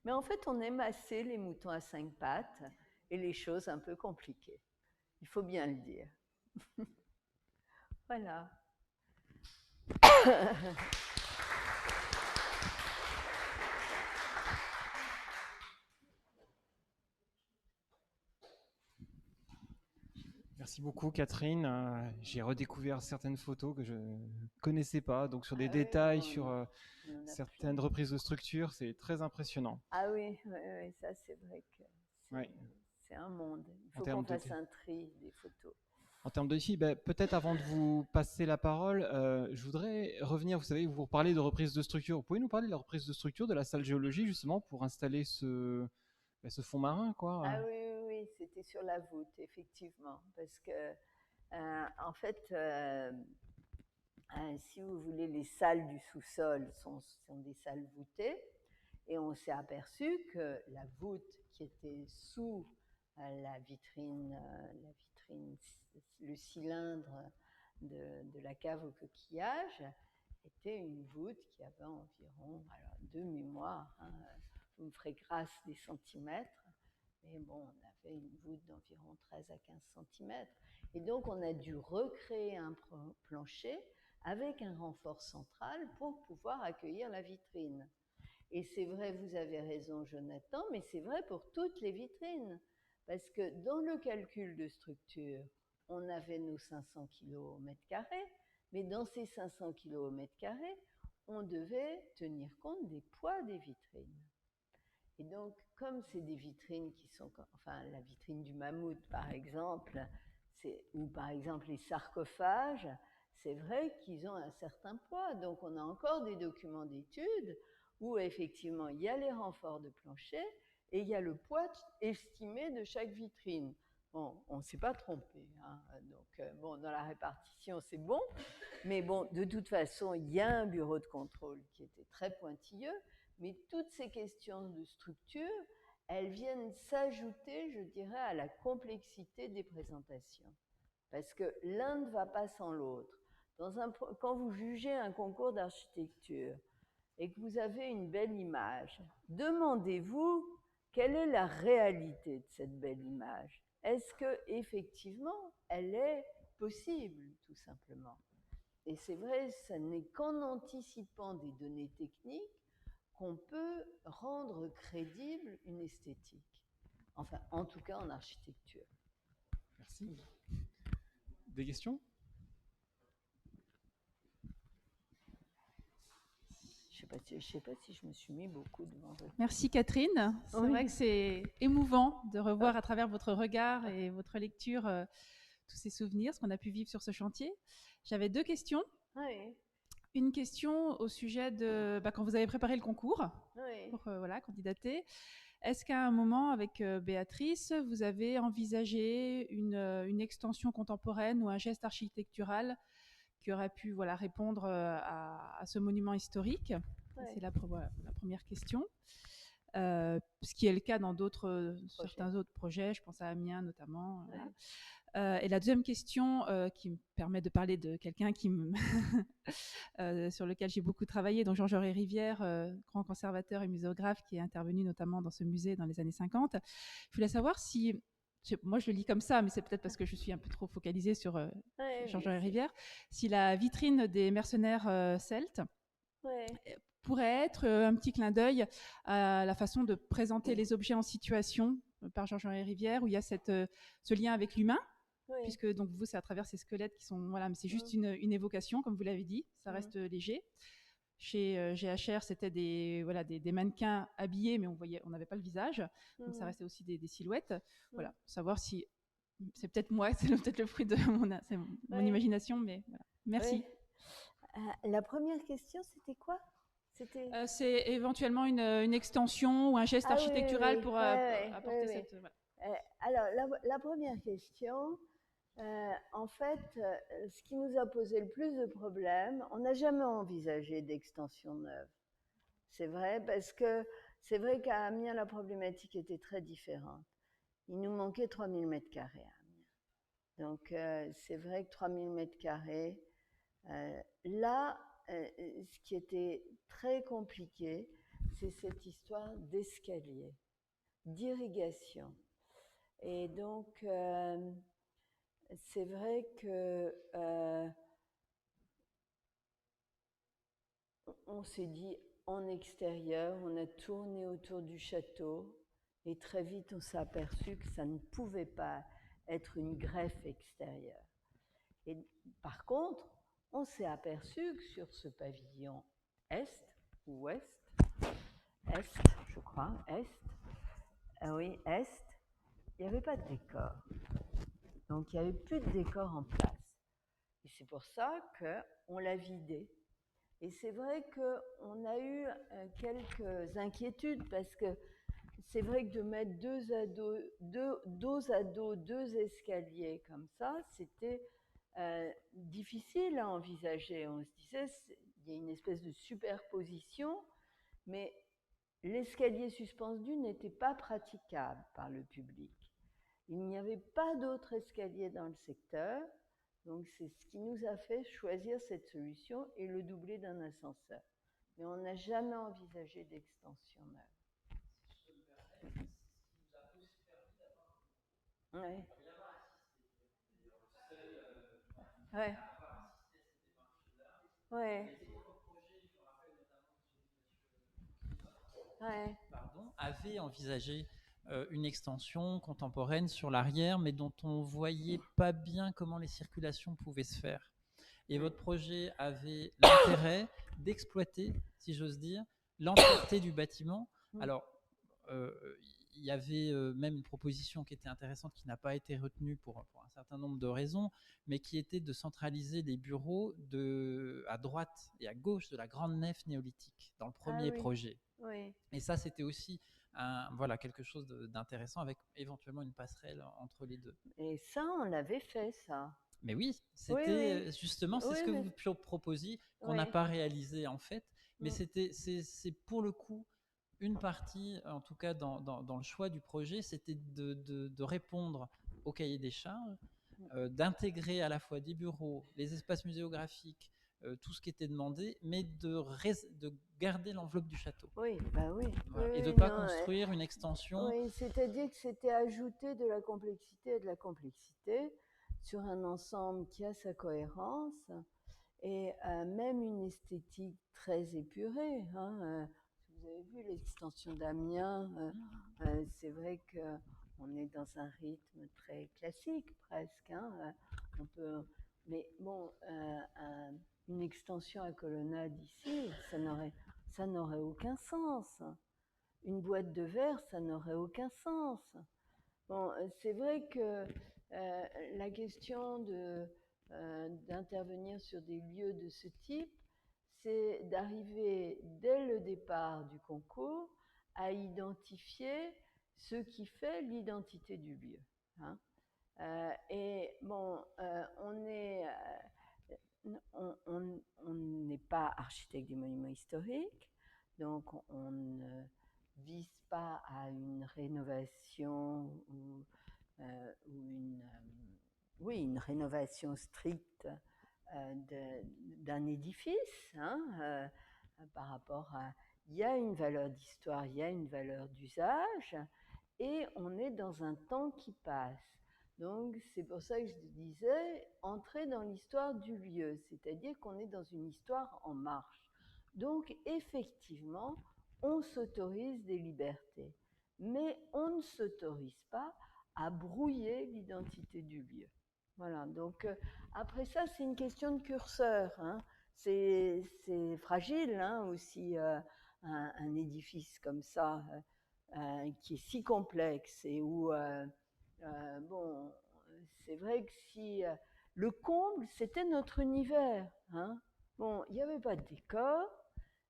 Mais en fait, on aime assez les moutons à 5 pattes et les choses un peu compliquées. Il faut bien le dire. Voilà. Merci beaucoup, Catherine. J'ai redécouvert certaines photos que je ne connaissais pas, donc sur des Ah oui, détails, on sur en a certaines plein. reprises de structure, c'est très impressionnant. Ah oui, oui, oui, ça c'est vrai que Ouais. c'est un monde. Il En faut qu'on termes de, fasse un tri des photos. en termes de défis, ben, peut-être avant de vous passer la parole, je voudrais revenir, vous savez, vous parlez de reprise de structure. Vous pouvez nous parler de la reprise de structure de la salle géologie, justement, pour installer ce fond marin, quoi. Ah oui, oui, oui, c'était sur la voûte, effectivement, parce que en fait, si vous voulez, les salles du sous-sol sont des salles voûtées, et on s'est aperçu que la voûte qui était sous la vitrine, le cylindre de la cave au coquillage, était une voûte qui avait environ, alors de mémoire, hein, vous me ferez grâce des centimètres, mais bon, on avait une voûte d'environ 13 à 15 centimètres. Et donc, on a dû recréer un plancher avec un renfort central pour pouvoir accueillir la vitrine. Et c'est vrai, vous avez raison, Jonathan, mais c'est vrai pour toutes les vitrines. Parce que dans le calcul de structure, on avait nos 500 kg au mètre carré, mais dans ces 500 kg au mètre carré, on devait tenir compte des poids des vitrines. Et donc, comme c'est des vitrines qui sont, enfin, la vitrine du mammouth, par exemple, ou par exemple les sarcophages, c'est vrai qu'ils ont un certain poids. Donc, on a encore des documents d'études où, effectivement, il y a les renforts de plancher et il y a le poids estimé de chaque vitrine. Bon, on ne s'est pas trompé, hein. Donc, bon, dans la répartition, c'est bon. Mais bon, de toute façon, il y a un bureau de contrôle qui était très pointilleux. Mais toutes ces questions de structure, elles viennent s'ajouter, je dirais, à la complexité des présentations. Parce que l'un ne va pas sans l'autre. Quand vous jugez un concours d'architecture et que vous avez une belle image, demandez-vous quelle est la réalité de cette belle image. Est-ce qu'effectivement, elle est possible, tout simplement? Et c'est vrai, ce n'est qu'en anticipant des données techniques qu'on peut rendre crédible une esthétique. Enfin, en tout cas en architecture. Merci. Des questions? Je ne sais pas si je me suis mis beaucoup devant votre... Merci Catherine. C'est vrai que c'est émouvant de revoir à travers votre regard et votre lecture tous ces souvenirs, ce qu'on a pu vivre sur ce chantier. J'avais deux questions. Oui. Une question au sujet de quand vous avez préparé le concours pour candidater. Est-ce qu'à un moment, avec Béatrice, vous avez envisagé une extension contemporaine ou un geste architectural qui aurait pu répondre à ce monument historique? C'est la première question. Ce qui est le cas dans certains autres projets, je pense à Amiens notamment. Voilà. Et la deuxième question qui me permet de parler de quelqu'un sur lequel j'ai beaucoup travaillé, donc Jean-Georges Rivière, grand conservateur et muséographe qui est intervenu notamment dans ce musée dans les années 50. Je voulais savoir si, moi je le lis comme ça, mais c'est peut-être parce que je suis un peu trop focalisée sur Jean-Georges Rivière, si la vitrine des mercenaires celtes pourrait être un petit clin d'œil à la façon de présenter les objets en situation par Jean-Georges Rivière, où il y a ce lien avec l'humain, puisque donc vous, c'est à travers ces squelettes qui sont, mais c'est juste une évocation, comme vous l'avez dit, ça reste léger. Chez GHR, c'était des mannequins habillés, mais on n'avait pas le visage, donc ça restait aussi des silhouettes. Voilà, savoir si c'est peut-être moi, c'est peut-être le fruit de mon imagination, mais voilà. Merci. La première question, c'était quoi? C'est éventuellement une extension ou un geste architectural pour apporter cette... Alors, la première question, en fait, ce qui nous a posé le plus de problèmes, on n'a jamais envisagé d'extension neuve. C'est vrai, parce que c'est vrai qu'à Amiens, la problématique était très différente. Il nous manquait 3000 mètres carrés à Amiens. Donc, c'est vrai que 3000 mètres carrés, là, ce qui était très compliqué, c'est cette histoire d'escalier, d'irrigation. Et donc, c'est vrai que on s'est dit en extérieur, on a tourné autour du château et très vite on s'est aperçu que ça ne pouvait pas être une greffe extérieure. Et par contre, on s'est aperçu que sur ce pavillon est ou ouest, est, je crois, est, oui, est, il n'y avait pas de décor. Donc il n'y avait plus de décor en place. Et c'est pour ça qu'on l'a vidé. Et c'est vrai qu'on a eu quelques inquiétudes parce que c'est vrai que de mettre dos à dos deux escaliers comme ça, c'était difficile à envisager. On se disait, il y a une espèce de superposition, mais l'escalier suspendu n'était pas praticable par le public. Il n'y avait pas d'autre escalier dans le secteur, donc c'est ce qui nous a fait choisir cette solution et le doubler d'un ascenseur. Mais on n'a jamais envisagé d'extension neuve. Ouais. Ouais. Ouais. Ouais. Pardon, avait envisagé une extension contemporaine sur l'arrière, mais dont on ne voyait pas bien comment les circulations pouvaient se faire. Et votre projet avait l'intérêt d'exploiter, si j'ose dire, l'entièreté du bâtiment. Alors, il y avait même une proposition qui était intéressante, qui n'a pas été retenue pour un certain nombre de raisons, mais qui était de centraliser les bureaux à droite et à gauche de la grande nef néolithique, dans le premier projet. Oui. Et ça, c'était aussi voilà, quelque chose d'intéressant, avec éventuellement une passerelle entre les deux. Et ça, on l'avait fait, ça. Mais oui, c'était justement, c'est oui, ce que vous proposiez, qu'on n'a pas réalisé en fait, mais c'est pour le coup une partie, en tout cas dans le choix du projet, c'était de répondre au cahier des charges, d'intégrer à la fois des bureaux, les espaces muséographiques, tout ce qui était demandé, mais de garder l'enveloppe du château. Oui, bah oui. Voilà. Oui, et de ne pas construire une extension. Oui, c'est-à-dire que c'était ajouter de la complexité et de la complexité sur un ensemble qui a sa cohérence et même une esthétique très épurée. Hein. Vous avez vu l'extension d'Amiens, c'est vrai qu'on est dans un rythme très classique presque. Hein. Mais bon, une extension à colonnade ici, ça n'aurait aucun sens. Une boîte de verre, ça n'aurait aucun sens. Bon, c'est vrai que la question d'intervenir sur des lieux de ce type, c'est d'arriver dès le départ du concours à identifier ce qui fait l'identité du lieu. Hein. Et bon, on n'est pas architecte des monuments historiques, donc on ne vise pas à une rénovation ou une rénovation stricte d'un édifice, hein, par rapport à... Il y a une valeur d'histoire, il y a une valeur d'usage, et on est dans un temps qui passe. Donc c'est pour ça que je disais, entrer dans l'histoire du lieu, c'est-à-dire qu'on est dans une histoire en marche. Donc effectivement, on s'autorise des libertés, mais on ne s'autorise pas à brouiller l'identité du lieu. Voilà, donc après ça, c'est une question de curseur. Hein. C'est fragile hein, aussi, un édifice comme ça, qui est si complexe et où, bon, c'est vrai que si le comble, c'était notre univers. Hein. Bon, il n'y avait pas de décor,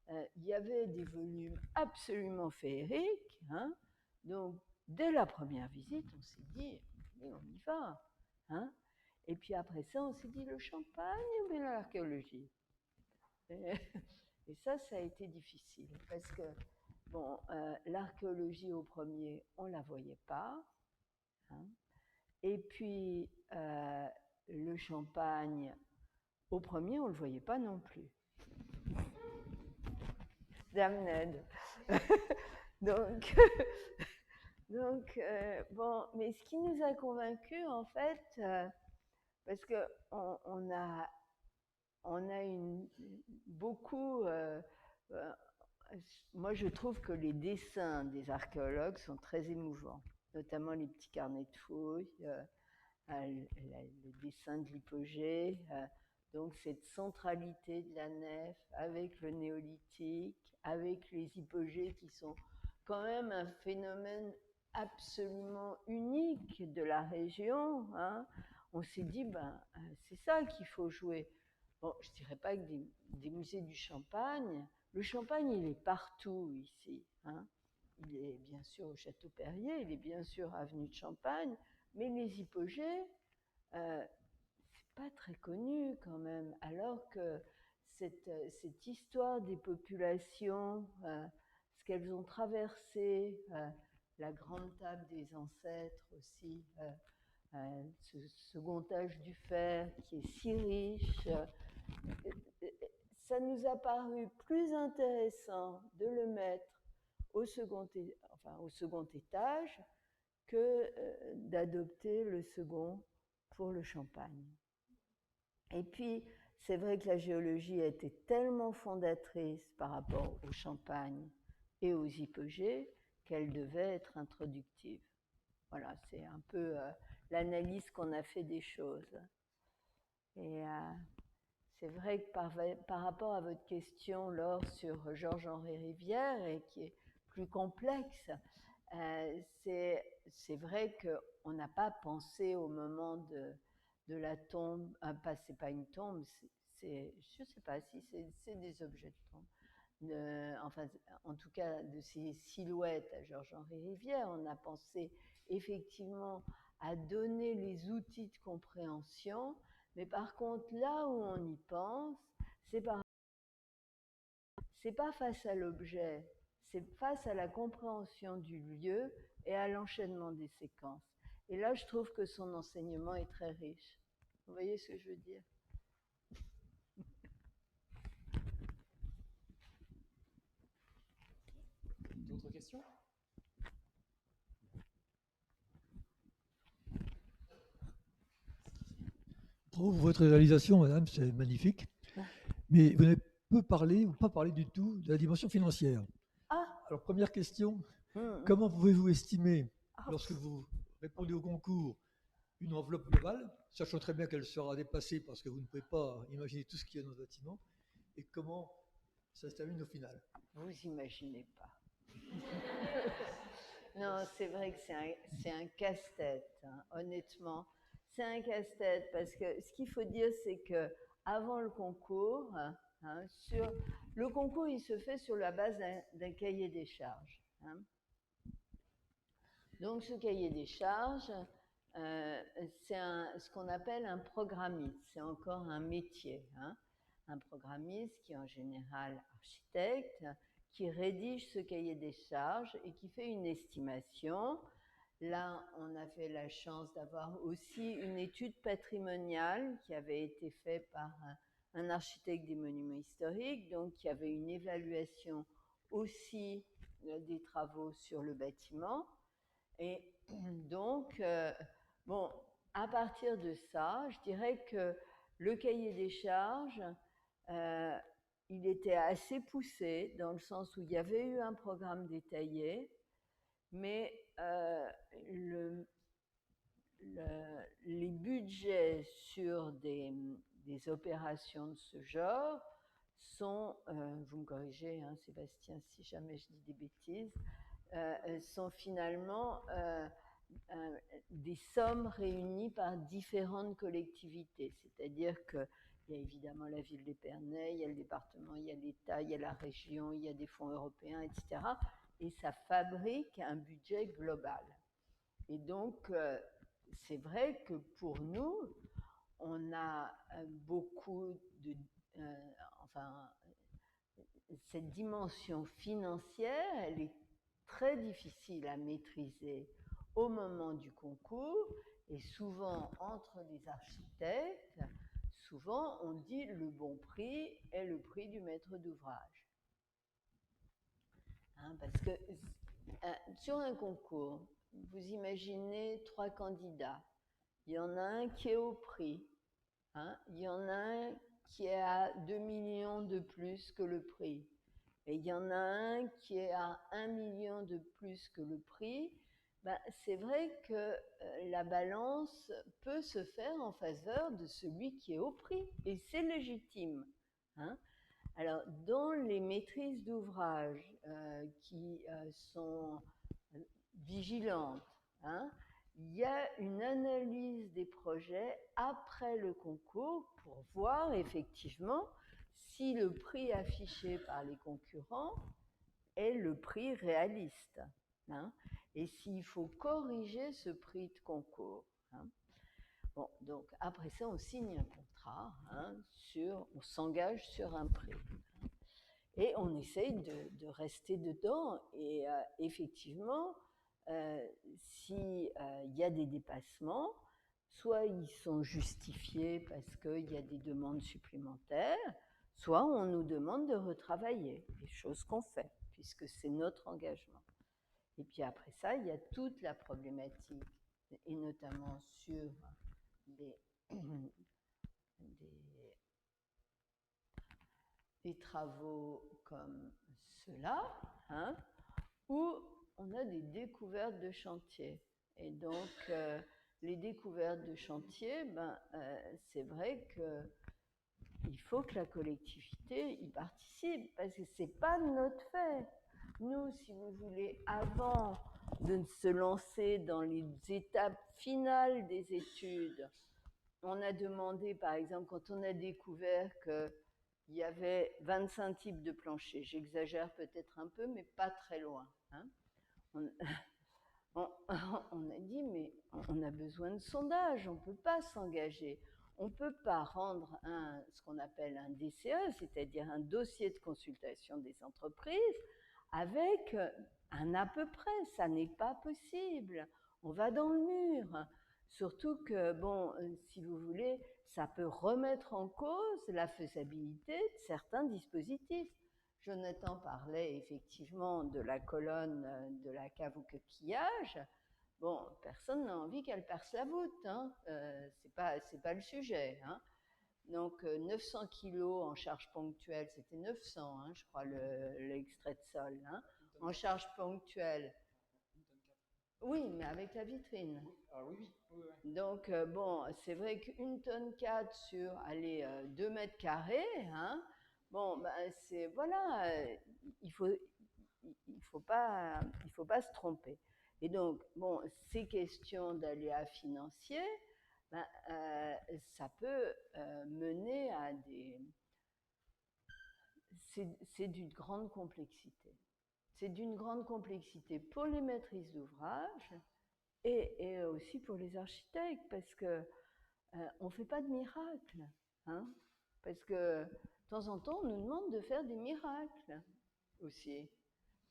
il y avait des volumes absolument féeriques. Hein. Donc, dès la première visite, on s'est dit, on y va. Hein. Et puis après ça, on s'est dit, le champagne ou bien l'archéologie. Et ça a été difficile parce que, bon, l'archéologie au premier, on ne la voyait pas. Hein. Et puis, le champagne, au premier, on ne le voyait pas non plus. Damned. Donc, bon, mais ce qui nous a convaincus, en fait, parce qu'on a beaucoup... moi, je trouve que les dessins des archéologues sont très émouvants, notamment les petits carnets de fouilles. le dessin de l'hypogée, donc cette centralité de la nef avec le néolithique, avec les hypogées qui sont quand même un phénomène absolument unique de la région, hein. On s'est dit, c'est ça qu'il faut jouer. Bon, je ne dirais pas que des musées du Champagne, le Champagne, il est partout ici, hein. Il est bien sûr au Château Perrier, il est bien sûr avenue de Champagne, mais les hypogées, c'est pas très connu quand même, alors que cette histoire des populations, ce qu'elles ont traversé, la grande table des ancêtres aussi, ce second âge du fer qui est si riche, ça nous a paru plus intéressant de le mettre au second étage que d'adopter le second pour le Champagne. Et puis, c'est vrai que la géologie a été tellement fondatrice par rapport au Champagne et aux hypogées qu'elle devait être introductive. Voilà, c'est un peu l'analyse qu'on a fait des choses. Et c'est vrai que par rapport à votre question, Laure, sur Georges-Henri Rivière, et qui est plus complexe, c'est vrai qu'on n'a pas pensé au moment de la tombe, c'est pas une tombe, je ne sais pas si c'est des objets de tombe, enfin, en tout cas de ces silhouettes à Georges-Henri Rivière, on a pensé effectivement à donner les outils de compréhension, mais par contre, là où on y pense, c'est pas face à l'objet, c'est face à la compréhension du lieu et à l'enchaînement des séquences. Et là, je trouve que son enseignement est très riche. Vous voyez ce que je veux dire? D'autres questions? Trouve votre réalisation, madame, c'est magnifique. Mais vous n'avez pas parlé du tout de la dimension financière. Ah. Alors, première question, comment pouvez-vous estimer, lorsque vous répondez au concours, une enveloppe globale, sachant très bien qu'elle sera dépassée parce que vous ne pouvez pas imaginer tout ce qu'il y a dans le bâtiment, et comment ça se termine au final? Vous imaginez pas. Non, c'est vrai que c'est un casse-tête, hein, honnêtement. C'est un casse-tête parce que ce qu'il faut dire, c'est que avant le concours, hein, le concours, il se fait sur la base d'un cahier des charges, hein. Donc, ce cahier des charges, c'est ce qu'on appelle un programmiste. C'est encore un métier, hein. Un programmiste qui est en général architecte, qui rédige ce cahier des charges et qui fait une estimation. Là, on a fait la chance d'avoir aussi une étude patrimoniale qui avait été faite par un architecte des monuments historiques, donc qui avait une évaluation aussi des travaux sur le bâtiment. Et donc, bon, à partir de ça, je dirais que le cahier des charges, il était assez poussé dans le sens où il y avait eu un programme détaillé, mais les budgets sur des opérations de ce genre sont, vous me corrigez, hein, Sébastien, si jamais je dis des bêtises, sont finalement des sommes réunies par différentes collectivités. C'est-à-dire qu'il y a évidemment la ville d'Épernay, il y a le département, il y a l'État, il y a la région, il y a des fonds européens, etc. Et ça fabrique un budget global. Et donc, c'est vrai que pour nous, on a beaucoup de... cette dimension financière, elle est très difficile à maîtriser au moment du concours, et souvent entre les architectes, souvent on dit le bon prix est le prix du maître d'ouvrage. Hein, parce que sur un concours, vous imaginez 3 candidats. Il y en a un qui est au prix. Hein, il y en a un qui est à 2 millions de plus que le prix. Et il y en a un qui est à 1 million de plus que le prix, C'est vrai que la balance peut se faire en faveur de celui qui est au prix, et c'est légitime. Hein. Alors, dans les maîtrises d'ouvrage qui sont vigilantes, hein, il y a une analyse des projets après le concours pour voir effectivement si le prix affiché par les concurrents est le prix réaliste, hein, et s'il faut corriger ce prix de concours. Hein. Bon, donc après ça, on signe un contrat, hein, on s'engage sur un prix. Hein, et on essaye de rester dedans. Et effectivement, s'il y a des dépassements, soit ils sont justifiés parce qu'il y a des demandes supplémentaires, soit on nous demande de retravailler, des choses qu'on fait, puisque c'est notre engagement. Et puis après ça, il y a toute la problématique, et notamment sur des travaux comme ceux-là, hein, où on a des découvertes de chantier. Et donc, les découvertes de chantier, c'est vrai qu'il faut que la collectivité y participe, parce que ce n'est pas notre fait. Nous, si vous voulez, avant de se lancer dans les étapes finales des études, on a demandé, par exemple, quand on a découvert qu'il y avait 25 types de planchers, j'exagère peut-être un peu, mais pas très loin. Hein. On a dit, mais on a besoin de sondage, on ne peut pas s'engager. On ne peut pas rendre ce qu'on appelle un DCE, c'est-à-dire un dossier de consultation des entreprises, avec un à peu près. Ça n'est pas possible. On va dans le mur. Surtout que, bon, si vous voulez, ça peut remettre en cause la faisabilité de certains dispositifs. Jonathan parlait effectivement de la colonne de la cave au coquillage. Bon, personne n'a envie qu'elle perce la voûte, hein. C'est pas le sujet. Hein. Donc 900 kilos en charge ponctuelle, c'était 900, hein, je crois, l'extrait de sol. Hein. En charge ponctuelle. Oui, mais avec la vitrine. Ah oui. Donc, bon, c'est vrai qu'une tonne 4 sur, 2 mètres carrés, hein, bon, c'est, voilà, il faut pas se tromper. Et donc, bon, ces questions d'aléas financiers, ça peut mener à c'est d'une grande complexité. C'est d'une grande complexité pour les maîtrises d'ouvrage et aussi pour les architectes, parce que on ne fait pas de miracles. Hein, parce que de temps en temps, on nous demande de faire des miracles aussi.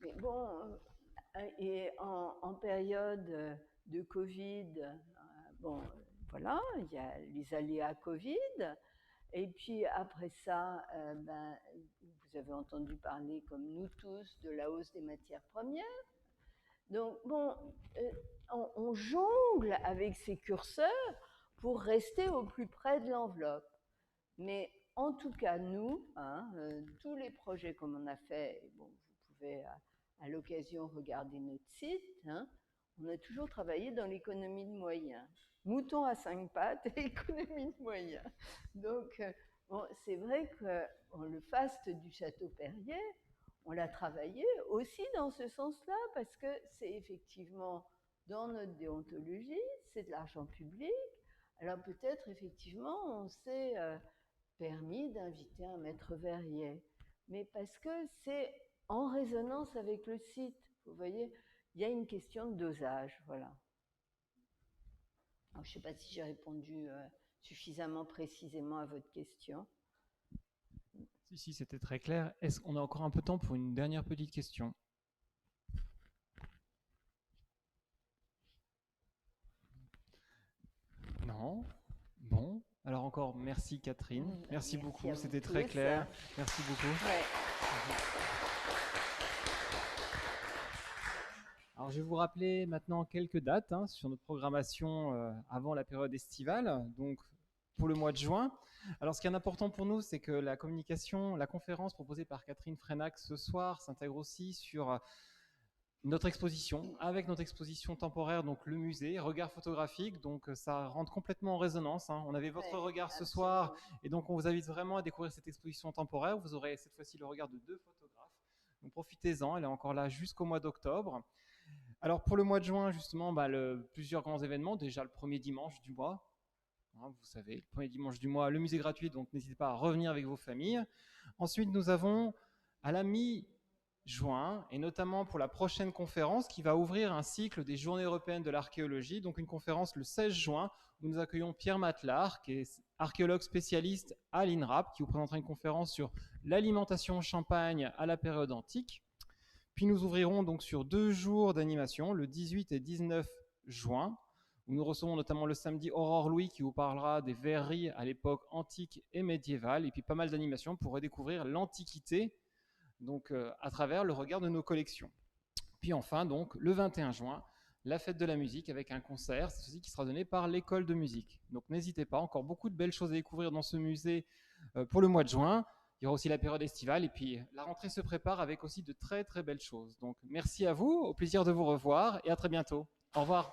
Mais bon, et en période de Covid, bon, voilà, il y a les aléas Covid. Et puis après ça, vous avez entendu parler, comme nous tous, de la hausse des matières premières. Donc, bon, on jongle avec ces curseurs pour rester au plus près de l'enveloppe. Mais en tout cas, nous, hein, tous les projets comme on a fait, bon, vous pouvez à l'occasion regarder notre site, hein, on a toujours travaillé dans l'économie de moyens. Mouton à 5 pattes et économie de moyens. Donc, bon, c'est vrai que le faste du Château Perrier, on l'a travaillé aussi dans ce sens-là, parce que c'est effectivement dans notre déontologie, c'est de l'argent public. Alors peut-être effectivement on s'est permis d'inviter un maître verrier, mais parce que c'est en résonance avec le site. Vous voyez, il y a une question de dosage, voilà. Alors, je ne sais pas si j'ai répondu suffisamment précisément à votre question. Si, c'était très clair. Est-ce qu'on a encore un peu de temps pour une dernière petite question? Non? Bon. Alors encore, merci Catherine. Merci beaucoup, c'était très clair. Merci beaucoup. Ouais. Alors je vais vous rappeler maintenant quelques dates sur notre programmation avant la période estivale, donc pour le mois de juin. Alors ce qui est important pour nous, c'est que la communication, la conférence proposée par Catherine Freinac ce soir s'intègre aussi sur notre exposition, avec notre exposition temporaire, donc le musée, regard photographique, donc ça rentre complètement en résonance. Hein. On avait votre regard ce soir, et donc on vous invite vraiment à découvrir cette exposition temporaire. Vous aurez cette fois-ci le regard de 2 photographes. Donc profitez-en, elle est encore là jusqu'au mois d'octobre. Alors pour le mois de juin, justement, plusieurs grands événements. Déjà le premier dimanche du mois, hein, vous savez, le premier dimanche du mois, le musée gratuit, donc n'hésitez pas à revenir avec vos familles. Ensuite, nous avons à la mi-juin, et notamment pour la prochaine conférence qui va ouvrir un cycle des Journées européennes de l'archéologie, donc une conférence le 16 juin, où nous accueillons Pierre Matelard, qui est archéologue spécialiste à l'INRAP, qui vous présentera une conférence sur l'alimentation champagne à la période antique. Puis nous ouvrirons donc sur 2 jours d'animation, le 18 et 19 juin, où nous recevons notamment le samedi Aurore Louis qui vous parlera des verreries à l'époque antique et médiévale, et puis pas mal d'animations pour redécouvrir l'Antiquité, donc à travers le regard de nos collections. Puis enfin, donc, le 21 juin, la fête de la musique avec un concert, ceci qui sera donné par l'école de musique. Donc n'hésitez pas, encore beaucoup de belles choses à découvrir dans ce musée pour le mois de juin. Il y aura aussi la période estivale et puis la rentrée se prépare avec aussi de très très belles choses. Donc merci à vous, au plaisir de vous revoir et à très bientôt. Au revoir.